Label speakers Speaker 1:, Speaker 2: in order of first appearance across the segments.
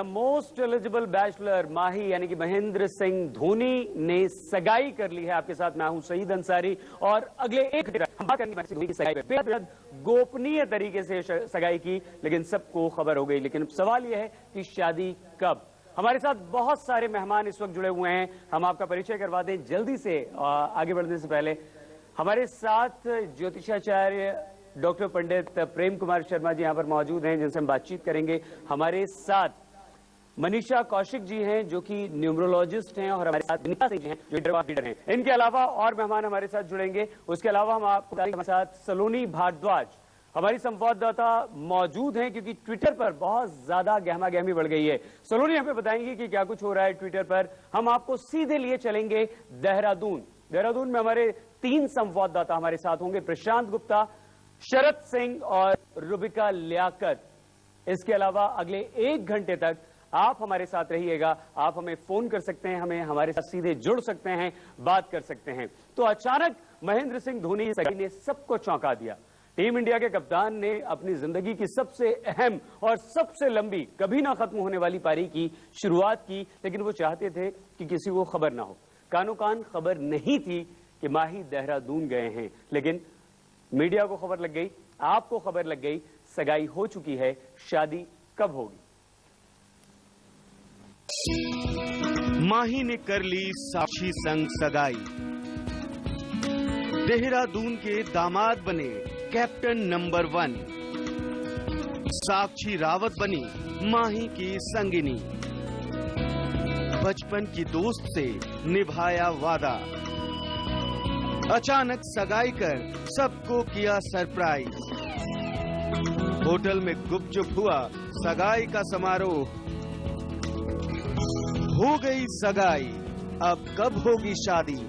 Speaker 1: Most eligible bachelor माही यानी कि महेंद्र सिंह धोनी ने सगाई कर ली है। आपके साथ मैं हूं सईद अंसारी और अगले एक हम बात करेंगे धोनी की सगाई पे। बेहद गोपनीय तरीके से सगाई की, लेकिन सबको खबर हो गई। लेकिन सवाल यह है कि शादी कब। हमारे साथ बहुत सारे मेहमान इस वक्त जुड़े हुए हैं, हम आपका परिचय करवा दें जल्दी से। आगे बढ़ने से पहले हमारे साथ ज्योतिषाचार्य डॉक्टर पंडित प्रेम कुमार शर्मा जी यहां पर मौजूद हैं, जिनसे हम बातचीत करेंगे। हमारे साथ मनीषा कौशिक जी हैं जो कि न्यूमरोलॉजिस्ट हैं, और हमारे साथ विनीता सिंह जी हैं जो लीडर हैं। इनके अलावा और मेहमान हमारे साथ जुड़ेंगे। उसके अलावा हम आपको हमारे साथ सलोनी भारद्वाज हमारी संवाददाता मौजूद हैं, क्योंकि ट्विटर पर बहुत ज्यादा गहमा गहमी बढ़ गई है। सलोनी हमें बताएंगी कि क्या कुछ हो रहा है ट्विटर पर। हम आपको सीधे लिए चलेंगे देहरादून में हमारे 3 संवाददाता हमारे साथ होंगे, प्रशांत गुप्ता, शरद सिंह और रुबिका लियाकत। इसके अलावा अगले 1 घंटे तक आप हमारे साथ रहिएगा। आप हमें फोन कर सकते हैं, हमें हमारे साथ सीधे जुड़ सकते हैं, बात कर सकते हैं। तो अचानक महेंद्र सिंह धोनी ने सबको चौंका दिया। टीम इंडिया के कप्तान ने अपनी जिंदगी की सबसे अहम और सबसे लंबी, कभी ना खत्म होने वाली पारी की शुरुआत की, लेकिन वो चाहते थे कि किसी को खबर ना हो। कानो कान खबर नहीं थी कि माही देहरादून गए हैं, लेकिन मीडिया को खबर लग गई, आपको खबर लग गई, सगाई हो चुकी है। शादी कब होगी?
Speaker 2: माही ने कर ली साक्षी संग सगाई। देहरादून के दामाद बने कैप्टन नंबर 1। साक्षी रावत बनी माही की संगिनी। बचपन की दोस्त से निभाया वादा। अचानक सगाई कर सबको किया सरप्राइज। होटल में गुपचुप हुआ सगाई का समारोह। हो गई सगाई, अब कब होगी शादी?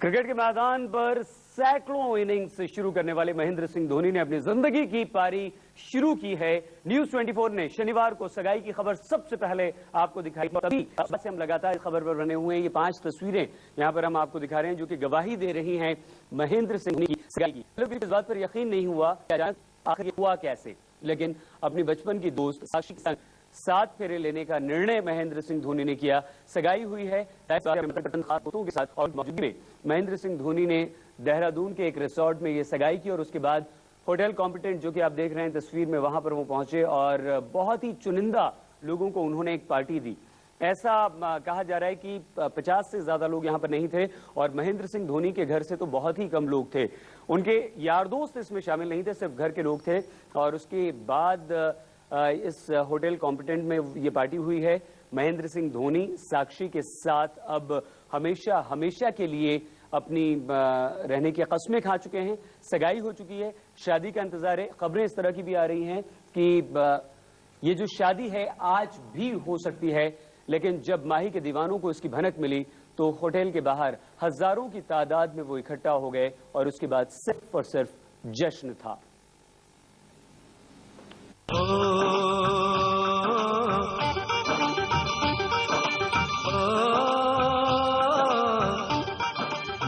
Speaker 1: क्रिकेट के मैदान पर सैकड़ों इनिंग्स शुरू करने वाले महेंद्र सिंह धोनी ने अपनी जिंदगी की पारी शुरू की है। न्यूज 24 ने शनिवार को सगाई की खबर सबसे पहले आपको दिखाई। तभी से हम लगातार खबर पर बने हुए हैं। ये 5 तस्वीरें यहां पर हम आपको दिखा रहे हैं जो कि गवाही दे रही हैं महेंद्र सिंह धोनी की सगाई की। लोग इस बात पर यकीन नहीं हुआ आखिर हुआ कैसे, लेकिन अपनी बचपन की दोस्त साक्षी के संग 7 फेरे लेने का निर्णय महेंद्र सिंह धोनी ने किया। सगाई हुई है दोस्तों के साथ और मौजूदगी में महेंद्र सिंह धोनी ने देहरादून के एक रिसोर्ट में ये सगाई की, और उसके बाद होटल कॉम्पिटेंट जो कि आप देख रहे हैं तस्वीर में, वहां पर वो पहुंचे और बहुत ही चुनिंदा लोगों को उन्होंने एक पार्टी दी। ऐसा कहा जा रहा है कि 50 से ज्यादा लोग यहां पर नहीं थे, और महेंद्र सिंह धोनी के घर से तो बहुत ही कम लोग थे। उनके यार दोस्त इसमें शामिल नहीं थे, सिर्फ घर के लोग थे। और उसके बाद इस होटल कॉम्पिटेंट में ये पार्टी हुई है। महेंद्र सिंह धोनी साक्षी के साथ अब हमेशा हमेशा के लिए अपनी रहने की कस्में खा चुके हैं। सगाई हो चुकी है, शादी का इंतजार है। खबरें इस तरह की भी आ रही हैं कि ये जो शादी है आज भी हो सकती है, लेकिन जब माही के दीवानों को इसकी भनक मिली तो होटल के बाहर हजारों की तादाद में वो इकट्ठा हो गए, और उसके बाद सिर्फ और सिर्फ जश्न था।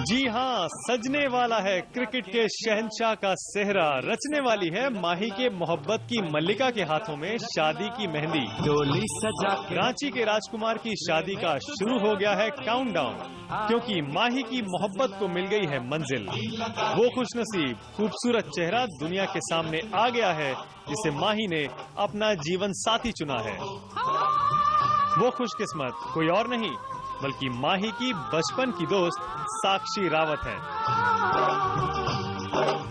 Speaker 3: जी हाँ, सजने वाला है क्रिकेट के शहंशाह का सेहरा। रचने वाली है माही के मोहब्बत की मल्लिका के हाथों में शादी की मेहंदी। डोली सजा रांची के राजकुमार की शादी का शुरू हो गया है काउंटडाउन, क्योंकि माही की मोहब्बत को मिल गई है मंजिल। वो खुशनसीब खूबसूरत चेहरा दुनिया के सामने आ गया है जिसे माही ने अपना जीवन साथी चुना है। वो खुशकिस्मत कोई और नहीं बल्कि माही की बचपन की दोस्त साक्षी रावत है।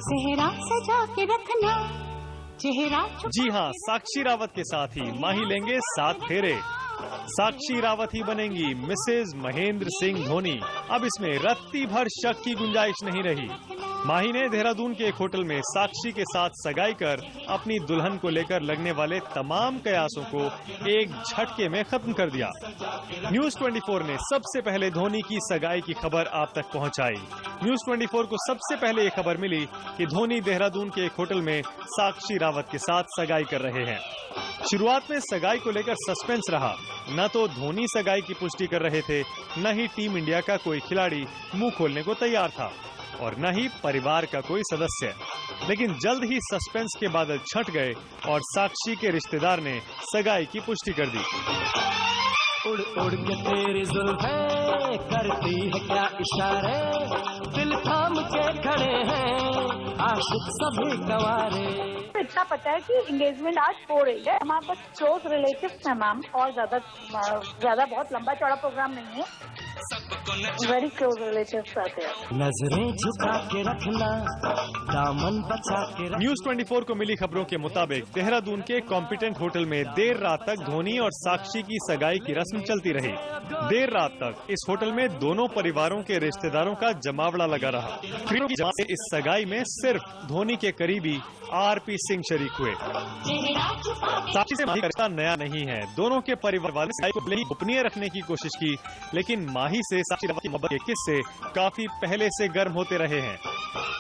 Speaker 4: चेहरा सजा के रखना, चेहरा।
Speaker 3: जी हाँ, साक्षी रावत के साथ ही माही लेंगे 7 फेरे। साक्षी रावत ही बनेंगी मिसेज महेंद्र सिंह धोनी। अब इसमें रत्ती भर शक की गुंजाइश नहीं रही। माही ने देहरादून के एक होटल में साक्षी के साथ सगाई कर अपनी दुल्हन को लेकर लगने वाले तमाम कयासों को एक झटके में खत्म कर दिया। न्यूज 24 ने सबसे पहले धोनी की सगाई की खबर आप तक पहुंचाई। न्यूज 24 को सबसे पहले ये खबर मिली कि धोनी देहरादून के एक होटल में साक्षी रावत के साथ सगाई कर रहे हैं। शुरुआत में सगाई को लेकर सस्पेंस रहा। न तो धोनी सगाई की पुष्टि कर रहे थे, न ही टीम इंडिया का कोई खिलाड़ी मुंह खोलने को तैयार था। और न ही परिवार का कोई सदस्य। लेकिन जल्द ही सस्पेंस के बादल छट गए और साक्षी के रिश्तेदार ने सगाई की पुष्टि कर दी।
Speaker 5: उड़ उड़ के तेरी जुल्फें करती है क्या इशारे, दिल थाम के खड़े हैं आशिक सभी गवारे।
Speaker 6: इतना पता है कि एंगेजमेंट आज हो रही है, हमारे पास क्लोज रिलेटिव्स हैं मैम, और ज्यादा बहुत लंबा चौड़ा प्रोग्राम नहीं है, वेरी क्लोज रिलेटिव्स आते हैं।
Speaker 5: नजरें झुका के रखना, दामन बचा के रखना।
Speaker 3: न्यूज 24 को मिली खबरों के मुताबिक देहरादून के कॉम्पिटेंट होटल में देर रात तक धोनी और साक्षी की सगाई की रस्म चलती रही। देर रात तक इस होटल में दोनों परिवारों के रिश्तेदारों का जमावड़ा लगा रहा। इस सगाई में सिर्फ धोनी के करीबी आरपी सिंह शरीक हुए। साक्षी से माही का रिश्ता नया नहीं है। दोनों के परिवार वाले सगाई को गोपनीय रखने की कोशिश की, लेकिन माही से साक्षी रावत की मोहब्बत के किस्से काफी पहले से गर्म होते रहे हैं।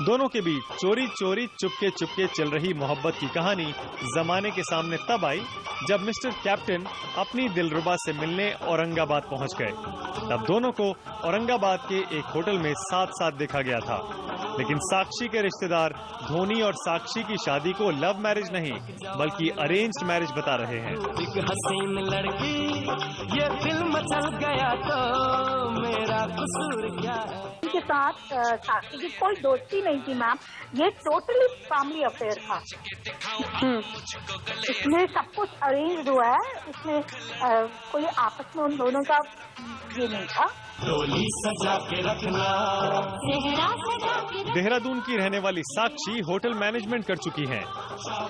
Speaker 3: दोनों के बीच चोरी चोरी चुपके चुपके चल रही मोहब्बत की कहानी जमाने के सामने तब आई जब मिस्टर कैप्टन अपनी दिलरुबा से मिलने औरंगाबाद पहुंच गए। तब दोनों को औरंगाबाद के एक होटल में साथ साथ देखा गया था। लेकिन साक्षी के रिश्तेदार धोनी और साक्षी की शादी को लव मैरिज नहीं बल्कि अरेंज्ड मैरिज बता रहे हैं।
Speaker 5: एक हसीन लड़की ये फिल्म चल गया तो मेरा कसूर क्या है।
Speaker 6: के साथ साक्षी की कोई दोस्ती नहीं थी मैम, ये टोटली फैमिली अफेयर था। इसमें सब कुछ अरेंज हुआ है, इसमें कोई आपस में उन दोनों का ये नहीं था।
Speaker 5: डोली सजा के रखना।
Speaker 3: देहरादून की रहने वाली साक्षी होटल मैनेजमेंट कर चुकी हैं।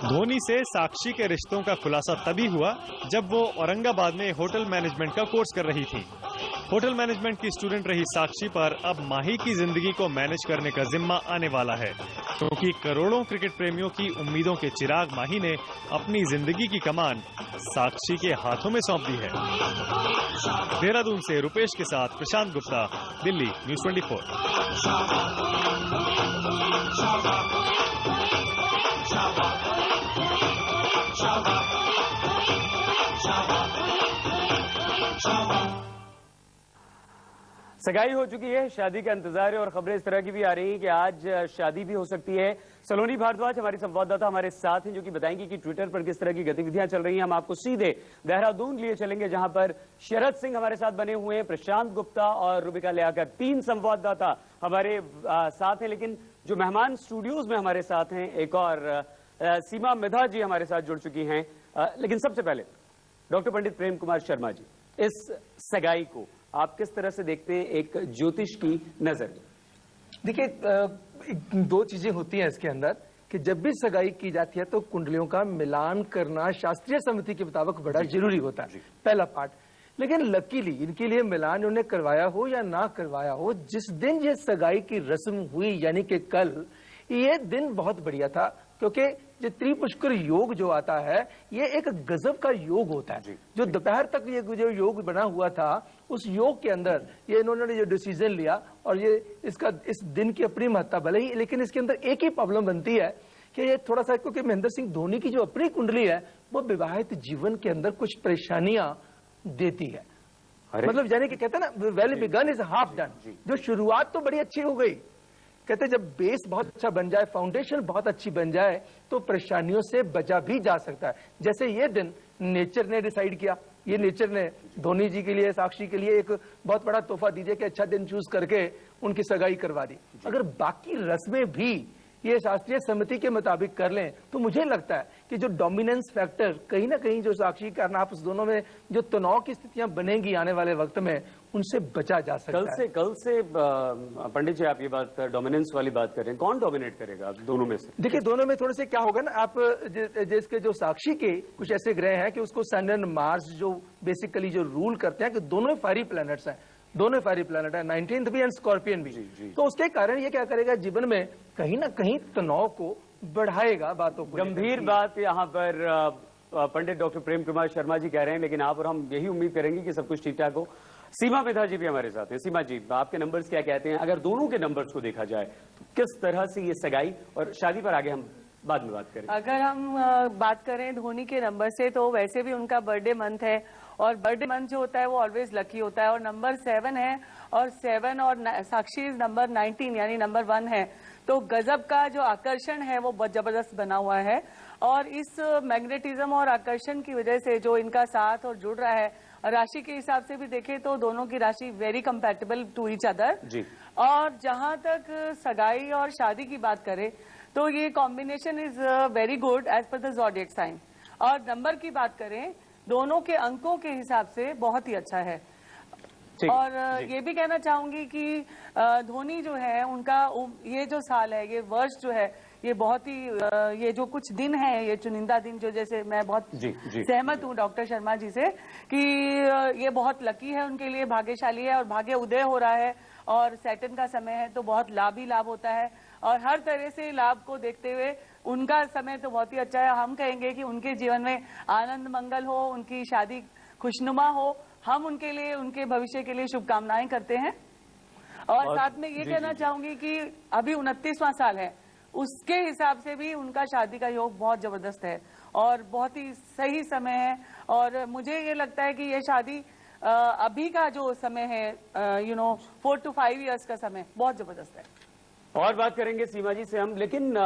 Speaker 3: धोनी से साक्षी के रिश्तों का खुलासा तभी हुआ जब वो औरंगाबाद में होटल मैनेजमेंट का कोर्स कर रही थी। होटल मैनेजमेंट की स्टूडेंट रही साक्षी पर अब माही की जिंदगी को मैनेज करने का जिम्मा आने वाला है, क्योंकि करोड़ों क्रिकेट प्रेमियों की उम्मीदों के चिराग माही ने अपनी जिंदगी की कमान साक्षी के हाथों में सौंप दी है। देहरादून से रुपेश के साथ प्रशांत गुप्ता, दिल्ली, न्यूज 24।
Speaker 1: सगाई हो चुकी है, शादी का इंतजार है और खबरें इस तरह की भी आ रही हैं कि आज शादी भी हो सकती है। सलोनी भारद्वाज हमारी संवाददाता हमारे साथ हैं जो कि बताएंगी कि ट्विटर पर किस तरह की गतिविधियां चल रही हैं। हम आपको सीधे देहरादून लिए चलेंगे जहां पर शरद सिंह हमारे साथ बने हुए हैं, प्रशांत गुप्ता और रुबिका लियाकत, 3 संवाददाता हमारे साथ हैं। लेकिन जो मेहमान स्टूडियोज में हमारे साथ हैं, एक और सीमा मिधा जी हमारे साथ जुड़ चुकी हैं। लेकिन सबसे पहले डॉक्टर पंडित प्रेम कुमार शर्मा जी, इस सगाई को आप किस तरह से देखते हैं एक ज्योतिष की नजर?
Speaker 7: देखिए, 2 चीजें होती हैं इसके अंदर कि जब भी सगाई की जाती है तो कुंडलियों का मिलान करना शास्त्रीय सम्मति के मुताबिक बड़ा जरूरी होता है, पहला पार्ट। लेकिन लकीली इनके लिए मिलान उन्हें करवाया हो या ना करवाया हो, जिस दिन ये सगाई की रस्म हुई यानी कि कल, ये दिन बहुत बढ़िया था, क्योंकि जो त्रिपुष्कर योग जो आता है ये एक गजब का योग होता है। जो दोपहर तक ये जो योग बना हुआ था, उस योग के अंदर ये इन्होंने जो डिसीजन लिया और ये इसका इस दिन की अपनी महत्ता भले ही, लेकिन इसके अंदर एक ही प्रॉब्लम बनती है कि ये थोड़ा सा, क्योंकि महेंद्र सिंह धोनी की जो अपनी कुंडली है वो विवाहित जीवन के अंदर कुछ परेशानियां देती है। मतलब यानी कि कहते हैं ना, well begun is half done. जो शुरुआत तो बड़ी अच्छी हो गई, कहते जब बेस बहुत अच्छा बन जाए, फाउंडेशन बहुत अच्छी बन जाए तो परेशानियों से बचा भी जा सकता है। जैसे ये दिन नेचर ने डिसाइड किया, ये नेचर ने धोनी जी के लिए, साक्षी के लिए एक बहुत बड़ा तोहफा दीजिए कि अच्छा दिन चूज करके उनकी सगाई करवा दी। अगर बाकी रस्में भी ये शास्त्रीय सम्मति के मुताबिक कर लें तो मुझे लगता है कि जो डोमिनेंस फैक्टर कहीं ना कहीं जो साक्षी का आपस दोनों में जो तनाव की स्थितियां बनेंगी आने वाले वक्त में, उनसे बचा जा सकता है।
Speaker 1: कल से पंडित जी आप ये बात डोमिनेंस वाली बात कर रहे हैं, कौन डोमिनेट करेगा दोनों में से?
Speaker 7: देखिए, दोनों में थोड़े से क्या होगा ना, आप जिसके जो साक्षी के कुछ ऐसे ग्रह हैं कि उसको सन एंड मार्स जो बेसिकली जो रूल करते हैं कि दोनों फायरी प्लैनेट्स हैं, दोनों फायरी प्लैनेट है, 19th भी एंड स्कॉर्पियन भी। तो उसके कारण ये क्या करेगा, जीवन में कहीं ना कहीं तनाव को बढ़ाएगा, बातों को।
Speaker 1: गंभीर बात यहाँ पर पंडित डॉक्टर प्रेम कुमार शर्मा जी कह रहे हैं, लेकिन आप और हम यही उम्मीद करेंगे कि सब कुछ ठीक ठाक हो। सीमा मिधा जी भी हमारे साथ हैं। सीमा जी, आपके नंबर्स क्या कहते हैं? अगर दोनों के नंबर्स को देखा जाए तो किस तरह से ये सगाई और शादी पर आगे हम बाद में बात करें।
Speaker 8: अगर हम बात करें धोनी के नंबर से, तो वैसे भी उनका बर्थडे मंथ है और बर्थडे मंथ जो होता है वो ऑलवेज लकी होता है। और नंबर 7 है, और 7 और साक्षी नंबर 19 यानी नंबर 1 है, तो गजब का जो आकर्षण है वो बहुत जबरदस्त बना हुआ है। और इस मैग्नेटिज्म और आकर्षण की वजह से जो इनका साथ और जुड़ रहा है, राशि के हिसाब से भी देखें तो दोनों की राशि very compatible to each other जी। और जहां तक सगाई और शादी की बात करें तो ये combination is very good as per the zodiac sign. और नंबर की बात करें दोनों के अंकों के हिसाब से बहुत ही अच्छा है। और ये भी कहना चाहूंगी कि धोनी जो है उनका ये जो साल है, ये वर्ष जो है, ये बहुत ही ये जो कुछ दिन है, ये चुनिंदा दिन जो, जैसे मैं बहुत सहमत हूँ डॉक्टर शर्मा जी से कि ये बहुत लकी है उनके लिए, भाग्यशाली है और भाग्य उदय हो रहा है और सैटर्न का समय है तो बहुत लाभ ही लाभ होता है। और हर तरह से लाभ को देखते हुए उनका समय तो बहुत ही अच्छा है। हम कहेंगे कि उनके जीवन में आनंद मंगल हो, उनकी शादी खुशनुमा हो, हम उनके लिए, उनके भविष्य के लिए शुभकामनाएं करते हैं। और साथ में ये कहना चाहूंगी कि अभी 29वां साल है, उसके हिसाब से भी उनका शादी का योग बहुत जबरदस्त है और बहुत ही सही समय है। और मुझे ये लगता है कि ये शादी अभी का जो समय है 4 to 5 years का समय बहुत जबरदस्त है।
Speaker 1: और बात करेंगे सीमा जी से हम, लेकिन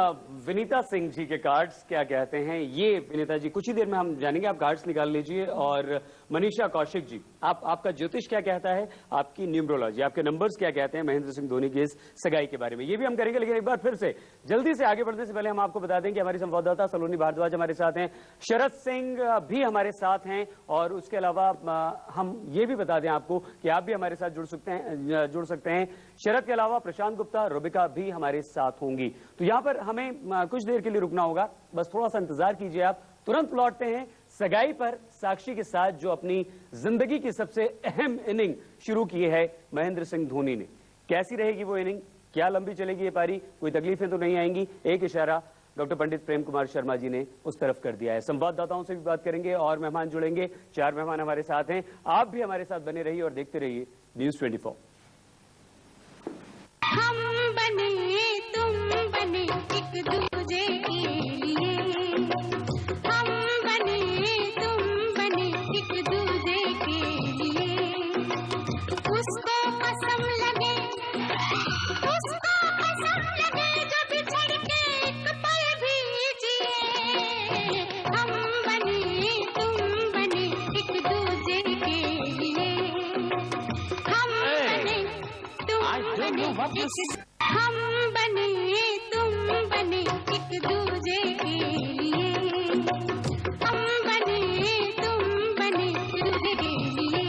Speaker 1: विनीता सिंह जी के कार्ड्स क्या कहते हैं ये विनीता जी कुछ ही देर में हम जानेंगे। आप कार्ड्स निकाल लीजिए। और मनीषा कौशिक जी, आपका ज्योतिष क्या कहता है, आपकी न्यूमरोलॉजी, आपके नंबर्स क्या कहते हैं महेंद्र सिंह धोनी की इस सगाई के बारे में, ये भी हम करेंगे। लेकिन एक बार फिर से जल्दी से आगे बढ़ने से पहले हम आपको बता दें कि हमारी संवाददाता सलोनी भारद्वाज हमारे साथ हैं, शरद सिंह भी हमारे साथ हैं, और उसके अलावा हम ये भी बता दें आपको कि आप भी हमारे साथ जुड़ सकते हैं। शरद के अलावा प्रशांत गुप्ता, रुबिका भी हमारे साथ होंगी। तो यहाँ पर हमें कुछ देर के लिए रुकना होगा, बस थोड़ा सा इंतजार कीजिए आप। तुरंत लौटते हैं सगाई पर साक्षी के साथ, जो अपनी जिंदगी की सबसे अहम इनिंग शुरू की है महेंद्र सिंह धोनी ने। कैसी रहेगी वो इनिंग, क्या लंबी चलेगी ये पारी, कोई तकलीफें तो नहीं आएंगी, एक इशारा डॉक्टर पंडित प्रेम कुमार शर्मा जी ने उस तरफ कर दिया है। संवाददाताओं से भी बात करेंगे और मेहमान जुड़ेंगे। 4 मेहमान हमारे साथ हैं, आप भी हमारे साथ बने रहिए और देखते रहिए न्यूज़ 24।
Speaker 4: हम बने तुम बने एक दूजे के लिए, हम बने तुम बने एक दूजे के लिए, उसको कसम लगे जो बिछड़ के एक पल भी जिए, हम बने तुम बने एक दूजे के लिए, हम बने हम बने तुम बने एक दूजे के लिए, हम बने तुम बने एक दूजे के लिए,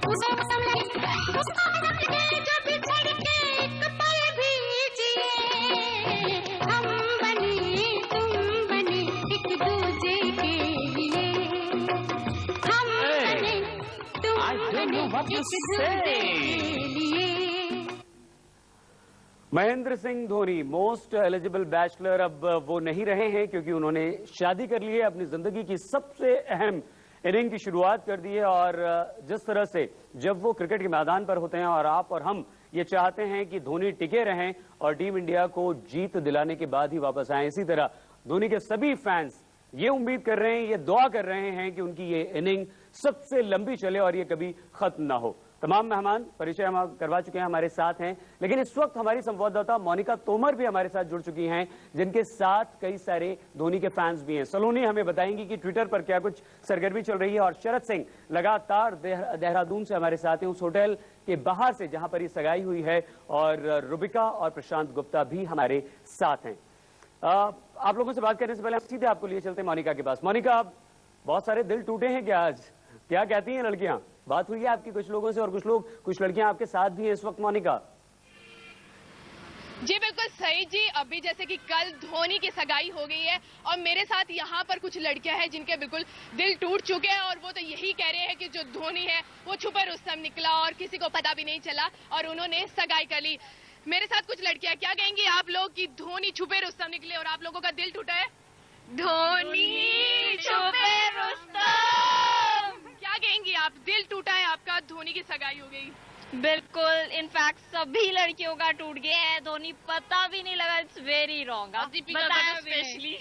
Speaker 4: उसको कसम लगे जो बिछड़ के एक पल भी जिए, हम बने तुम बने एक दूजे के लिए, हम बने तुम बने एक दूजे के लिए।
Speaker 1: Mahendra Singh Dhoni most eligible bachelor अब वो नहीं रहे हैं, क्योंकि उन्होंने शादी कर ली है, अपनी जिंदगी की सबसे अहम इनिंग की शुरुआत कर दी है। और जिस तरह से जब वो क्रिकेट के मैदान पर होते हैं और आप और हम ये चाहते हैं कि धोनी टिके रहें और टीम इंडिया को जीत दिलाने के बाद ही वापस आए, इसी तरह धोनी के सभी फैंस ये उम्मीद कर रहे हैं, ये दुआ कर रहे हैं कि उनकी ये इनिंग सबसे लंबी चले और ये कभी खत्म ना हो। तमाम मेहमान परिचय हम करवा चुके हैं, हमारे साथ हैं, लेकिन इस वक्त हमारी संवाददाता मोनिका तोमर भी हमारे साथ जुड़ चुकी हैं, जिनके साथ कई सारे धोनी के फैंस भी हैं। सलोनी हमें बताएंगी कि ट्विटर पर क्या कुछ सरगर्मी चल रही है। और शरद सिंह लगातार देहरादून से हमारे साथ हैं, उस होटल के बाहर से जहां पर ये सगाई हुई है। और रुबिका और प्रशांत गुप्ता भी हमारे साथ हैं। आप लोगों से बात करने से पहले हम सीधे आपको लिए चलते हैं मोनिका के पास। मोनिका, बहुत सारे दिल टूटे हैं क्या आज, क्या कहती हैं लड़कियां? बात हुई है आपकी कुछ लोगों से और कुछ लड़कियां आपके साथ भी हैं इस वक्त मोनिका?
Speaker 9: जी बिल्कुल सही जी। अभी जैसे कि कल धोनी की सगाई हो गई है और मेरे साथ यहाँ पर कुछ लड़कियां हैं जिनके बिल्कुल दिल टूट चुके हैं और वो तो यही कह रहे हैं कि जो धोनी है वो छुपा रुस्तम निकला और किसी को पता भी नहीं चला और उन्होंने सगाई कर ली। मेरे साथ कुछ लड़कियां, क्या कहेंगी आप लोग कि धोनी छुपे रुस्तम निकले और आप लोगों का दिल टूटा है? धोनी छुपे रुस्तम, क्या कहेंगी आप? दिल टूटा है आपका, धोनी की सगाई हो गई।
Speaker 10: बिल्कुल, इनफैक्ट सभी लड़कियों का टूट गया है। धोनी पता भी नहीं लगा। It's very wrong.
Speaker 9: दीपिका का स्पेशली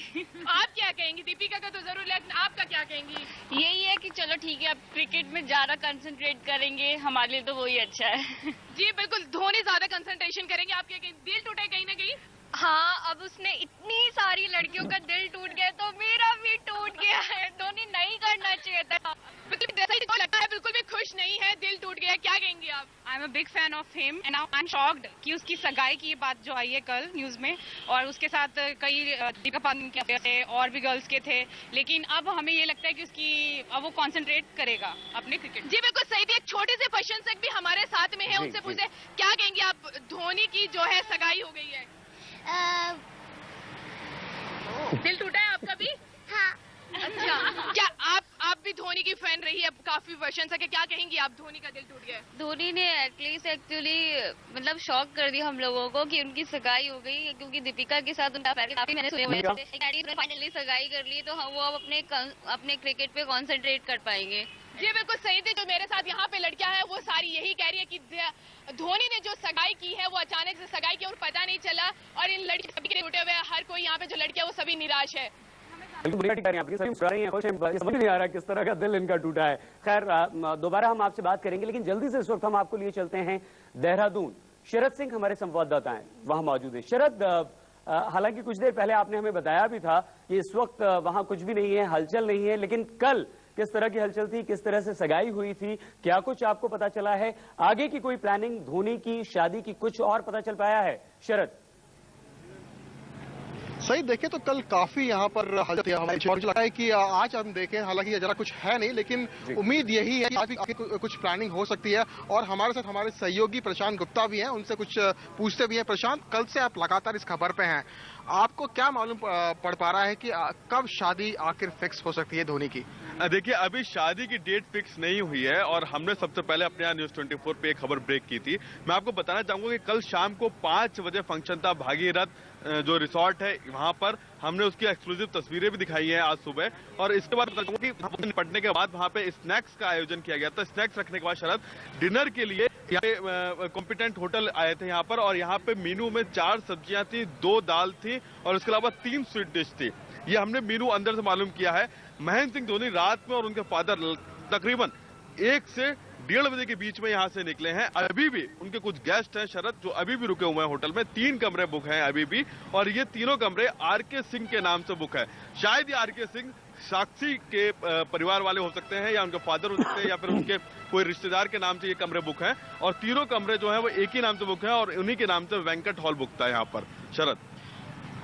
Speaker 9: आप क्या कहेंगी? दीपिका का तो जरूर, लेकिन आपका क्या कहेंगी?
Speaker 10: यही है कि चलो ठीक है, अब क्रिकेट में ज्यादा कंसंट्रेट करेंगे, हमारे लिए तो वही अच्छा है।
Speaker 9: जी बिल्कुल, धोनी ज्यादा कंसंट्रेशन करेंगे। आप क्या कहेंगे? दिल टूटे कहीं ना कहीं?
Speaker 10: हाँ, अब उसने इतनी सारी लड़कियों का दिल टूट गया तो मेरा भी टूट गया है। धोनी नहीं करना चाहिए था।
Speaker 9: बिल्कुल जैसा ही लगता है, बिल्कुल भी खुश नहीं है, दिल टूट गया। क्या कहेंगे आप?
Speaker 11: I am a big fan of him and I am shocked कि उसकी सगाई की बात जो आई है कल न्यूज में, और उसके साथ कई दीपिका पादुकोण के थे और भी गर्ल्स के थे, लेकिन अब हमें ये लगता है कि उसकी अब वो कंसंट्रेट करेगा अपने क्रिकेट।
Speaker 9: जी बिल्कुल सही थी। एक छोटे से प्रशंसक भी हमारे साथ में है, उनसे पूछे क्या कहेंगे आप? धोनी की जो है सगाई हो गई है, दिल टूटा है आपका भी?
Speaker 10: हाँ।
Speaker 9: अच्छा, क्या आप भी धोनी की फैन रही है काफी वर्षों से? क्या कहेंगी आप? धोनी का दिल टूट गया।
Speaker 10: धोनी ने एटलीस्ट एक्चुअली मतलब शॉक कर दिया हम लोगों को कि उनकी सगाई हो गई, क्योंकि दीपिका के साथ उनका काफी मैंने सुने हुए थे। फाइनली सगाई कर ली तो हम वो अब अपने क्रिकेट पे कॉन्सेंट्रेट कर पाएंगे।
Speaker 9: जी बिल्कुल सही थी। जो मेरे साथ यहाँ पे लड़कियां हैं वो सारी यही कह रही है कि धोनी ने जो सगाई की है वो अचानक से सगाई की और पता नहीं चला, और इन लड़कियों के टूटे हुए हर कोई यहाँ पे जो लड़कियां वो सभी निराश है।
Speaker 1: समझ नहीं आ रहा किस तरह का दिल इनका टूटा है। खैर दोबारा हम आपसे बात करेंगे, लेकिन जल्दी से इस वक्त हम आपको लिए चलते हैं देहरादून। शरद सिंह हमारे संवाददाता हैं, वहां मौजूद है। शरद, हालांकि कुछ देर पहले आपने हमें बताया भी था कि इस वक्त वहां कुछ भी नहीं है, हलचल नहीं है, लेकिन कल किस तरह की हलचल थी, किस तरह से सगाई हुई थी, क्या कुछ आपको पता चला है? आगे की कोई प्लानिंग धोनी की शादी की कुछ और पता चल पाया है? शरद
Speaker 12: सही देखें तो कल काफी यहाँ पर हलचल हमारी, मुझे लगता है कि आज हम देखें, हालांकि जरा कुछ है नहीं, लेकिन उम्मीद यही है कि आज भी कुछ प्लानिंग हो सकती है। और हमारे साथ हमारे सहयोगी प्रशांत गुप्ता भी हैं, उनसे कुछ पूछते भी हैं। प्रशांत, कल से आप लगातार इस खबर पे हैं, आपको क्या मालूम पड़ पा रहा है कि कब शादी आखिर फिक्स हो सकती है धोनी की?
Speaker 13: देखिए, अभी शादी की डेट फिक्स नहीं हुई है और हमने सबसे पहले अपने यहाँ न्यूज 24 पे एक खबर ब्रेक की थी। मैं आपको बताना चाहूंगा कि कल शाम को 5 बजे फंक्शन था भागीरथ जो रिसोर्ट है वहां पर। हमने उसकी एक्सक्लूसिव तस्वीरें भी दिखाई हैं आज सुबह, और इसके बाद निपटने के बाद वहां पे स्नैक्स का आयोजन किया गया था। स्नैक्स रखने के बाद शरद डिनर के लिए यहाँ पे कॉम्पिटेंट होटल आए थे यहाँ पर, और यहाँ पे मेनू में 4 सब्जियां थी, 2 दाल थी और उसके अलावा 3 स्वीट डिश थी। ये हमने मेनू अंदर से मालूम किया है। महेंद्र सिंह धोनी रात में और उनके फादर तकरीबन 1 से 1:30 बजे के बीच में यहाँ से निकले हैं। अभी भी उनके कुछ गेस्ट हैं शरद, जो अभी भी रुके हुए हैं होटल में। 3 कमरे बुक हैं अभी भी, और ये तीनों कमरे आरके सिंह के नाम से बुक है। शायद ये आरके सिंह साक्षी के परिवार वाले हो सकते हैं, या उनके फादर हो सकते हैं, या फिर उनके कोई रिश्तेदार के नाम से ये कमरे बुक हैं। और तीनों कमरे जो है वो एक ही नाम से बुक है, और उन्हीं के नाम से वेंकट हॉल बुक था यहाँ पर। शरद,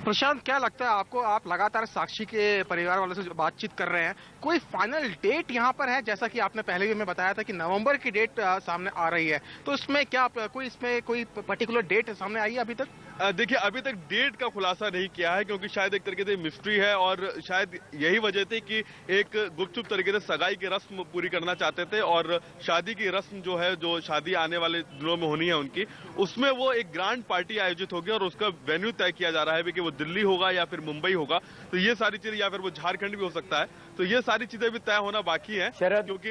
Speaker 12: प्रशांत, क्या लगता है आपको, आप लगातार साक्षी के परिवार वालों से बातचीत कर रहे हैं, कोई फाइनल डेट यहाँ पर है? जैसा कि आपने पहले भी हमें बताया था कि नवंबर की डेट सामने आ रही है, तो इसमें क्या कोई पर्टिकुलर डेट सामने आई है अभी तक?
Speaker 13: देखिए, अभी तक डेट का खुलासा नहीं किया है, क्योंकि शायद एक तरीके से मिस्ट्री है, और शायद यही वजह थी कि एक गुपचुप तरीके से सगाई की रस्म पूरी करना चाहते थे, और शादी की रस्म जो है, जो शादी आने वाले दिनों में होनी है उनकी, उसमें वो एक ग्रैंड पार्टी आयोजित होगी, और उसका वेन्यू तय किया जा रहा है कि वो दिल्ली होगा या फिर मुंबई होगा। तो ये सारी चीजें, या फिर वो झारखंड भी हो सकता है, तो ये सारी चीजें भी तय होना बाकी है, क्योंकि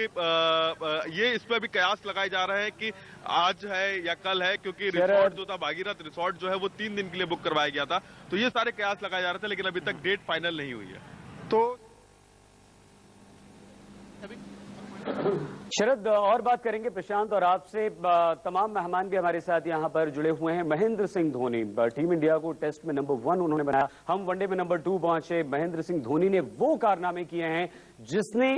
Speaker 13: ये इस पर भी कयास लगाए जा रहे हैं कि आज है या कल है, क्योंकि रिसोर्ट जो था भागीरथ रिसोर्ट जो है वो 3 दिन के लिए बुक करवाया गया था। तो ये सारे कयास लगाए जा रहे थे, लेकिन अभी तक डेट फाइनल नहीं हुई है।
Speaker 12: तो
Speaker 1: शरद, और बात करेंगे प्रशांत और आपसे। तमाम मेहमान भी हमारे साथ यहाँ पर जुड़े हुए हैं। महेंद्र सिंह धोनी, टीम इंडिया को टेस्ट में नंबर 1 उन्होंने बनाया, हम वनडे में नंबर 2 पहुंचे। महेंद्र सिंह धोनी ने वो कारनामे किए हैं जिसने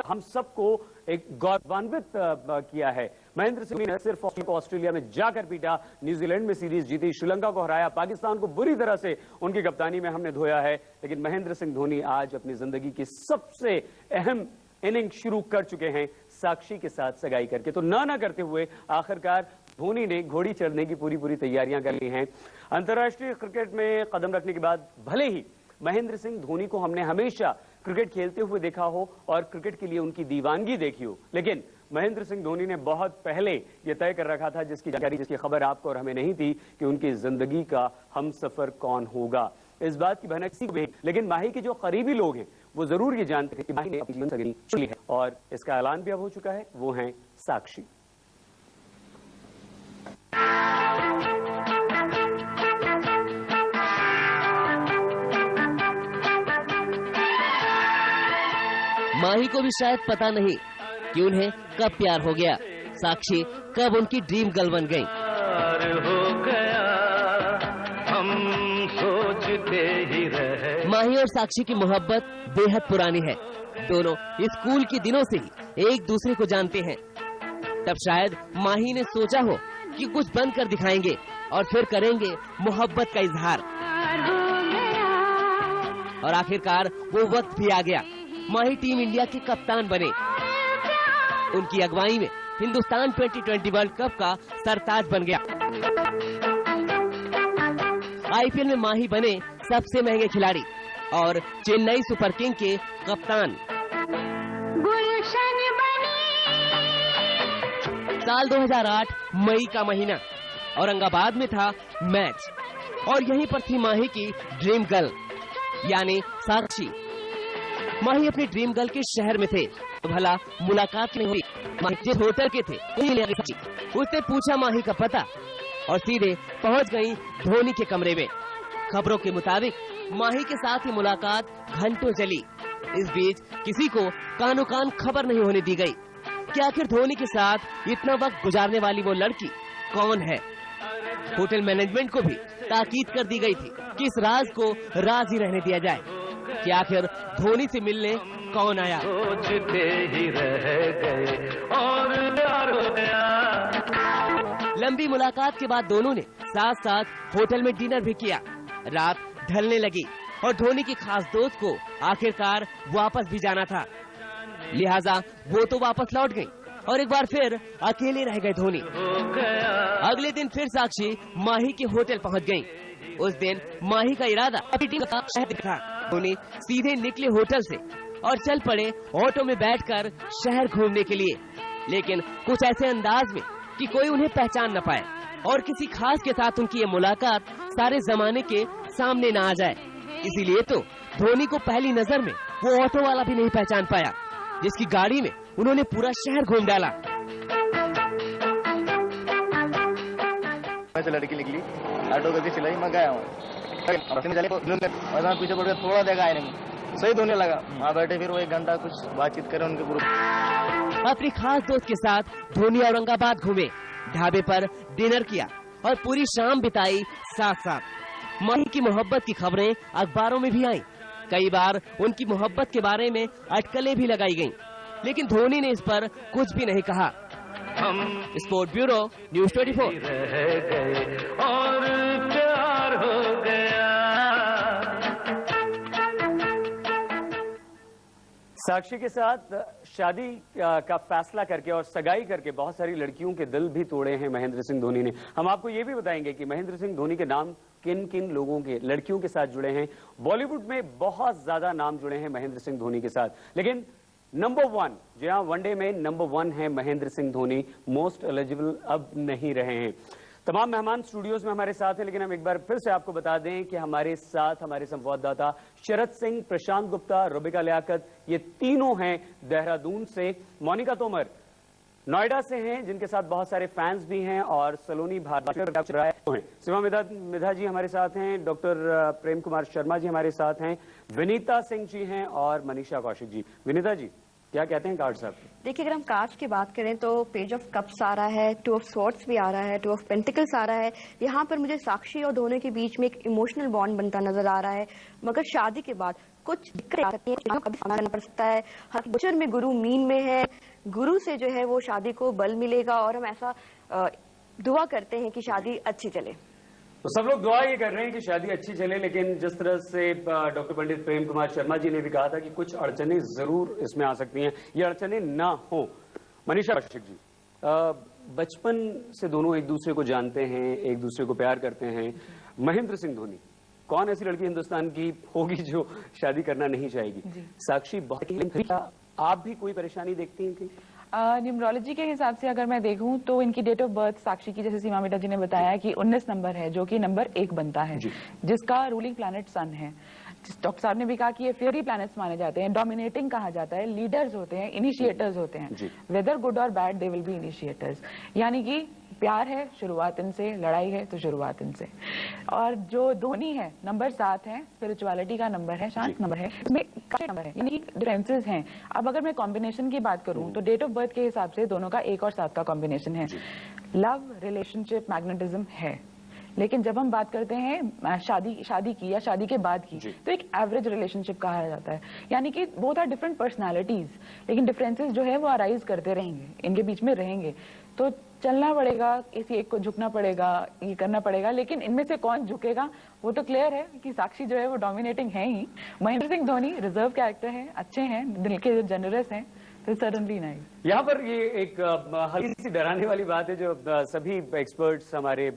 Speaker 1: हम सबको एक गौरवान्वित किया है। महेंद्र सिंह ने सिर्फ ऑस्ट्रेलिया में जाकर पीटा, न्यूजीलैंड में सीरीज जीती, श्रीलंका को हराया, पाकिस्तान को बुरी तरह से उनकी कप्तानी में हमने धोया है, लेकिन महेंद्र सिंह धोनी आज अपनी जिंदगी की सबसे अहम इनिंग शुरू कर चुके हैं साक्षी के साथ सगाई करके। तो ना करते हुए आखिरकार धोनी ने घोड़ी चढ़ने की पूरी तैयारियां कर ली हैं। अंतर्राष्ट्रीय क्रिकेट में कदम रखने के बाद भले ही महेंद्र सिंह धोनी को हमने हमेशा क्रिकेट खेलते हुए देखा हो और क्रिकेट के लिए उनकी दीवानगी देखी हो, लेकिन महेंद्र सिंह धोनी ने बहुत पहले यह तय कर रखा था, जिसकी जानकारी, जिसकी खबर आपको और हमें नहीं थी, कि उनकी जिंदगी का हमसफर कौन होगा। इस बात की भनक किसी को भी, लेकिन माही के जो करीबी लोग हैं वो जरूर ये जानते थे कि माही ने अपनी जीवन चुनी है, और इसका ऐलान भी अब हो चुका है, वो हैं साक्षी।
Speaker 14: माही को भी शायद पता नहीं कि उन्हें कब प्यार हो गया, साक्षी कब उनकी ड्रीम गर्ल बन गई।
Speaker 5: हो गया हम सोचते ही रहे।
Speaker 14: माही और साक्षी की मोहब्बत बेहद पुरानी है। दोनों स्कूल के दिनों से ही एक दूसरे को जानते हैं। तब शायद माही ने सोचा हो कि कुछ बंद कर दिखाएंगे और फिर करेंगे मोहब्बत का इजहार। और आखिरकार वो वक्त भी आ गया। माही टीम इंडिया के कप्तान बने। उनकी अगुवाई में हिंदुस्तान 2020 वर्ल्ड कप का सरताज बन गया। आईपीएल में माही बने सबसे महंगे खिलाड़ी और चेन्नई सुपर किंग के कप्तान। साल 2008 मई का महीना, औरंगाबाद में था मैच और यहीं पर थी माही की ड्रीम गर्ल यानी साक्षी। माही अपनी ड्रीम गर्ल के शहर में थे तो भला मुलाकात नहीं हुई। माही जिस होटल के थे उसने पूछा माही का पता और सीधे पहुंच गई धोनी के कमरे में। खबरों के मुताबिक माही के साथ ही मुलाकात घंटों चली। इस बीच किसी को कानो कान खबर नहीं होने दी गई कि आखिर धोनी के साथ इतना वक्त गुजारने वाली वो लड़की कौन है। होटल मैनेजमेंट को भी ताकीद कर दी गई थी कि इस राज को राज ही रहने दिया जाए कि आखिर धोनी से मिलने कौन आया।
Speaker 5: सोचते ही रह गए और प्यार हो गया।
Speaker 14: लंबी मुलाकात के बाद दोनों ने साथ साथ होटल में डिनर भी किया। रात ढलने लगी और धोनी के खास दोस्त को आखिरकार वापस भी जाना था, लिहाजा वो तो वापस लौट गई और एक बार फिर अकेले रह गए धोनी। अगले दिन फिर साक्षी माही के होटल पहुंच गई। उस दिन माही का इरादा अपनी टीम का शहर था। धोनी सीधे निकले होटल से और चल पड़े ऑटो में बैठकर शहर घूमने के लिए, लेकिन कुछ ऐसे अंदाज में कि कोई उन्हें पहचान न पाए और किसी खास के साथ उनकी ये मुलाकात सारे जमाने के सामने न आ जाए। इसीलिए तो धोनी को पहली नजर में वो ऑटो वाला भी नहीं पहचान पाया जिसकी गाड़ी में उन्होंने पूरा शहर घूम डाला।
Speaker 15: मैं से लड़की निकली, ऑटो करके चलाई, मैं गया हूँ पीछे पड़ गया, थोड़ा देखा आने में सही धोने लगा। वहाँ बैठे फिर वो 1 घंटा कुछ बातचीत करे उनके ग्रुप।
Speaker 14: अपनी खास दोस्त के साथ धोनी औरंगाबाद घूमे, ढाबे पर डिनर किया और पूरी शाम बिताई साथ साथ। माही की मोहब्बत की खबरें अखबारों में भी आईं। कई बार उनकी मोहब्बत के बारे में अटकलें भी लगाई गईं, लेकिन धोनी ने इस पर कुछ भी नहीं कहा। Sport bureau, news 24।
Speaker 5: रह गए और प्यार हो गया।
Speaker 1: साक्षी के साथ शादी का फैसला करके और सगाई करके बहुत सारी लड़कियों के दिल भी तोड़े हैं महेंद्र सिंह धोनी ने। हम आपको ये भी बताएंगे कि महेंद्र सिंह धोनी के नाम किन किन लोगों के, लड़कियों के साथ जुड़े हैं। बॉलीवुड में बहुत ज्यादा नाम जुड़े हैं महेंद्र सिंह धोनी के साथ, लेकिन नंबर 1 जी हाँ, वनडे में नंबर 1 है महेंद्र सिंह धोनी। मोस्ट एलिजिबल अब नहीं रहे हैं। तमाम मेहमान स्टूडियोज में हमारे साथ हैं, लेकिन हम एक बार फिर से आपको बता दें कि हमारे साथ हमारे संवाददाता शरद सिंह, प्रशांत गुप्ता, रुबिका लियाकत, ये तीनों हैं देहरादून से। मोनिका तोमर नोएडा से हैं, जिनके साथ बहुत सारे फैंस भी हैं, और सलोनी भारद्वाज, सीमा मिधा जी हमारे साथ हैं, डॉक्टर प्रेम कुमार शर्मा जी हमारे साथ हैं, विनीता सिंह जी हैं और मनीषा कौशिक जी। विनीता जी, क्या कहते हैं कार्ड साहब?
Speaker 16: देखिए, अगर हम कार्ड्स की बात करें तो पेज ऑफ कप्स आ रहा है, 2 ऑफ स्वॉर्ड्स भी आ रहा है, 2 ऑफ पेंटिकल्स आ रहा है। यहाँ पर मुझे साक्षी और धोनी के बीच में एक इमोशनल बॉन्ड बनता नजर आ रहा है, मगर शादी के बाद कुछ दिक्कतें आ सकती हैं, कभी सामना करना पड़ सकता है। हर गोचर में गुरु मीन में है, गुरु से जो है वो शादी को बल मिलेगा और हम ऐसा दुआ करते हैं कि शादी अच्छी चले।
Speaker 1: तो सब लोग दुआ ये कर रहे हैं कि शादी अच्छी चले, लेकिन जिस तरह से डॉक्टर पंडित प्रेम कुमार शर्मा जी ने भी कहा था कि कुछ अड़चने जरूर इसमें आ सकती हैं, ये अड़चने ना हो। मनीषा कौशिक जी, बचपन से दोनों एक दूसरे को जानते हैं, एक दूसरे को प्यार करते हैं। महेंद्र सिंह धोनी, कौन ऐसी लड़की हिंदुस्तान की होगी जो शादी करना नहीं चाहेगी? साक्षी, बहुत आप भी कोई परेशानी देखती हैं कि?
Speaker 17: न्यूमरोलॉजी के हिसाब से अगर मैं देखूं तो इनकी डेट ऑफ बर्थ साक्षी की, जैसे सीमा मिटा जी ने बताया कि 19 नंबर है, जो कि नंबर 1 बनता है, जिसका रूलिंग प्लैनेट सन है। डॉक्टर साहब ने भी कहा कि ये फेयरी प्लैनेट्स माने जाते हैं, डोमिनेटिंग कहा जाता है, लीडर्स होते हैं, इनिशिएटर्स होते हैं। वेदर गुड और bad, they will be initiators. यानी कि प्यार है शुरुआत इनसे, लड़ाई है तो शुरुआत इनसे। और जो धोनी है नंबर 7 है, स्पिरिचुअलिटी का नंबर है, शांत नंबर है, इसमें काफी नंबर है, यानी डिफरेंसेस हैं। अब अगर मैं कॉम्बिनेशन की बात करूं तो डेट ऑफ बर्थ के हिसाब से दोनों का 1 और 7 का कॉम्बिनेशन है। लव, रिलेशनशिप, मैग्नेटिज्म है, लेकिन जब हम बात करते हैं शादी की या शादी के बाद की, तो एक एवरेज रिलेशनशिप कहा जाता है, यानी कि बोथ आर डिफरेंट पर्सनालिटीज, लेकिन डिफरेंसेस जो है वो अराइज करते रहेंगे, इनके बीच में रहेंगे। तो चलना पड़ेगा, किसी एक को झुकना पड़ेगा, ये करना पड़ेगा, लेकिन इनमें से कौन झुकेगा वो तो क्लियर है कि साक्षी जो है वो डोमिनेटिंग है ही। महेंद्र सिंह धोनी रिजर्व कैरेक्टर है, अच्छे हैं, दिल के जनरस हैं, तो सडनली नहीं।
Speaker 1: यहाँ पर ये एक हल्की सी डराने वाली बात है जो सभी एक्सपर्ट्स, हमारे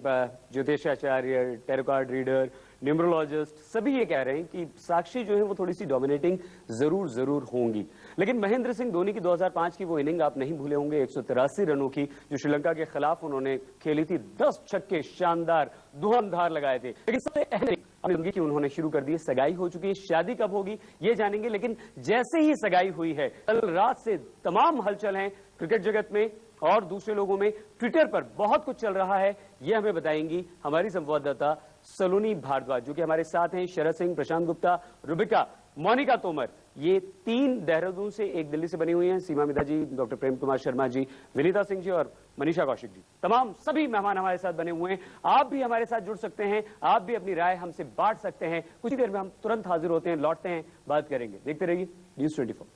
Speaker 1: ज्योतिषाचार्य, टैरो कार्ड रीडर, न्यूमरोलॉजिस्ट, सभी ये कह रहे हैं कि साक्षी जो है वो थोड़ी सी डोमिनेटिंग जरूर होंगी। लेकिन महेंद्र सिंह धोनी की 2005 की वो इनिंग आप नहीं भूले होंगे, 183 रनों की, जो श्रीलंका के खिलाफ उन्होंने खेली थी। 10 छक्के शानदार धुआंधार लगाए थे। लेकिन सबसे अहम कि उन्होंने शुरू कर दी, सगाई हो चुकी है, शादी कब होगी ये जानेंगे। लेकिन जैसे ही सगाई हुई है, कल रात से तमाम हलचल हैं क्रिकेट जगत में और दूसरे लोगों में, ट्विटर पर बहुत कुछ चल रहा है, ये हमें बताएंगी हमारी संवाददाता सलोनी भारद्वाज, जो कि हमारे साथ हैं। शरद सिंह, प्रशांत गुप्ता, रुबिका, मोनिका तोमर, ये 3 देहरादून से, 1 दिल्ली से बनी हुई हैं। सीमा मिदा जी, डॉक्टर प्रेम कुमार शर्मा जी, विनीता सिंह जी और मनीषा कौशिक जी, तमाम सभी मेहमान हमारे साथ बने हुए हैं। आप भी हमारे साथ जुड़ सकते हैं, आप भी अपनी राय हमसे बांट सकते हैं। कुछ ही देर में हम तुरंत हाजिर होते हैं, लौटते हैं, बात करेंगे। देखते रहिए न्यूज़ 24।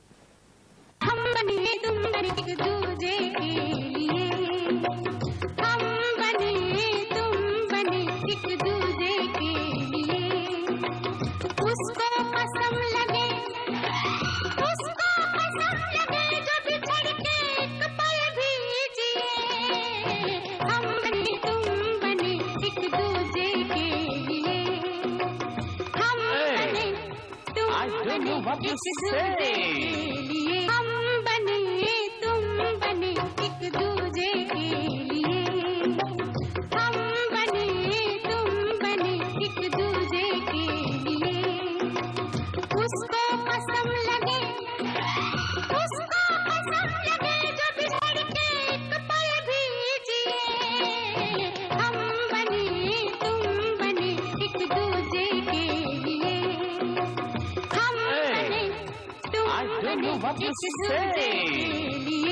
Speaker 4: हम बने तुम बने एक दूजे के लिए, हम बने तुम बने एक दूजे के लिए, उसको कसम लगे जो बिछड़ के एक पल भी जिए, हम बने तुम बने एक दूजे के लिए, हम बने तुम बने एक दूजे के लिए, हम बने तुम बने एक दूजे के लिए, हम बने तुम बने एक दूजे के लिए, उसको कसम लगे जो बिछड़ के एक पल भी जिए, हम बने तुम बने एक दूजे के लिए, हम बने तुम बने एक दूजे के लिए।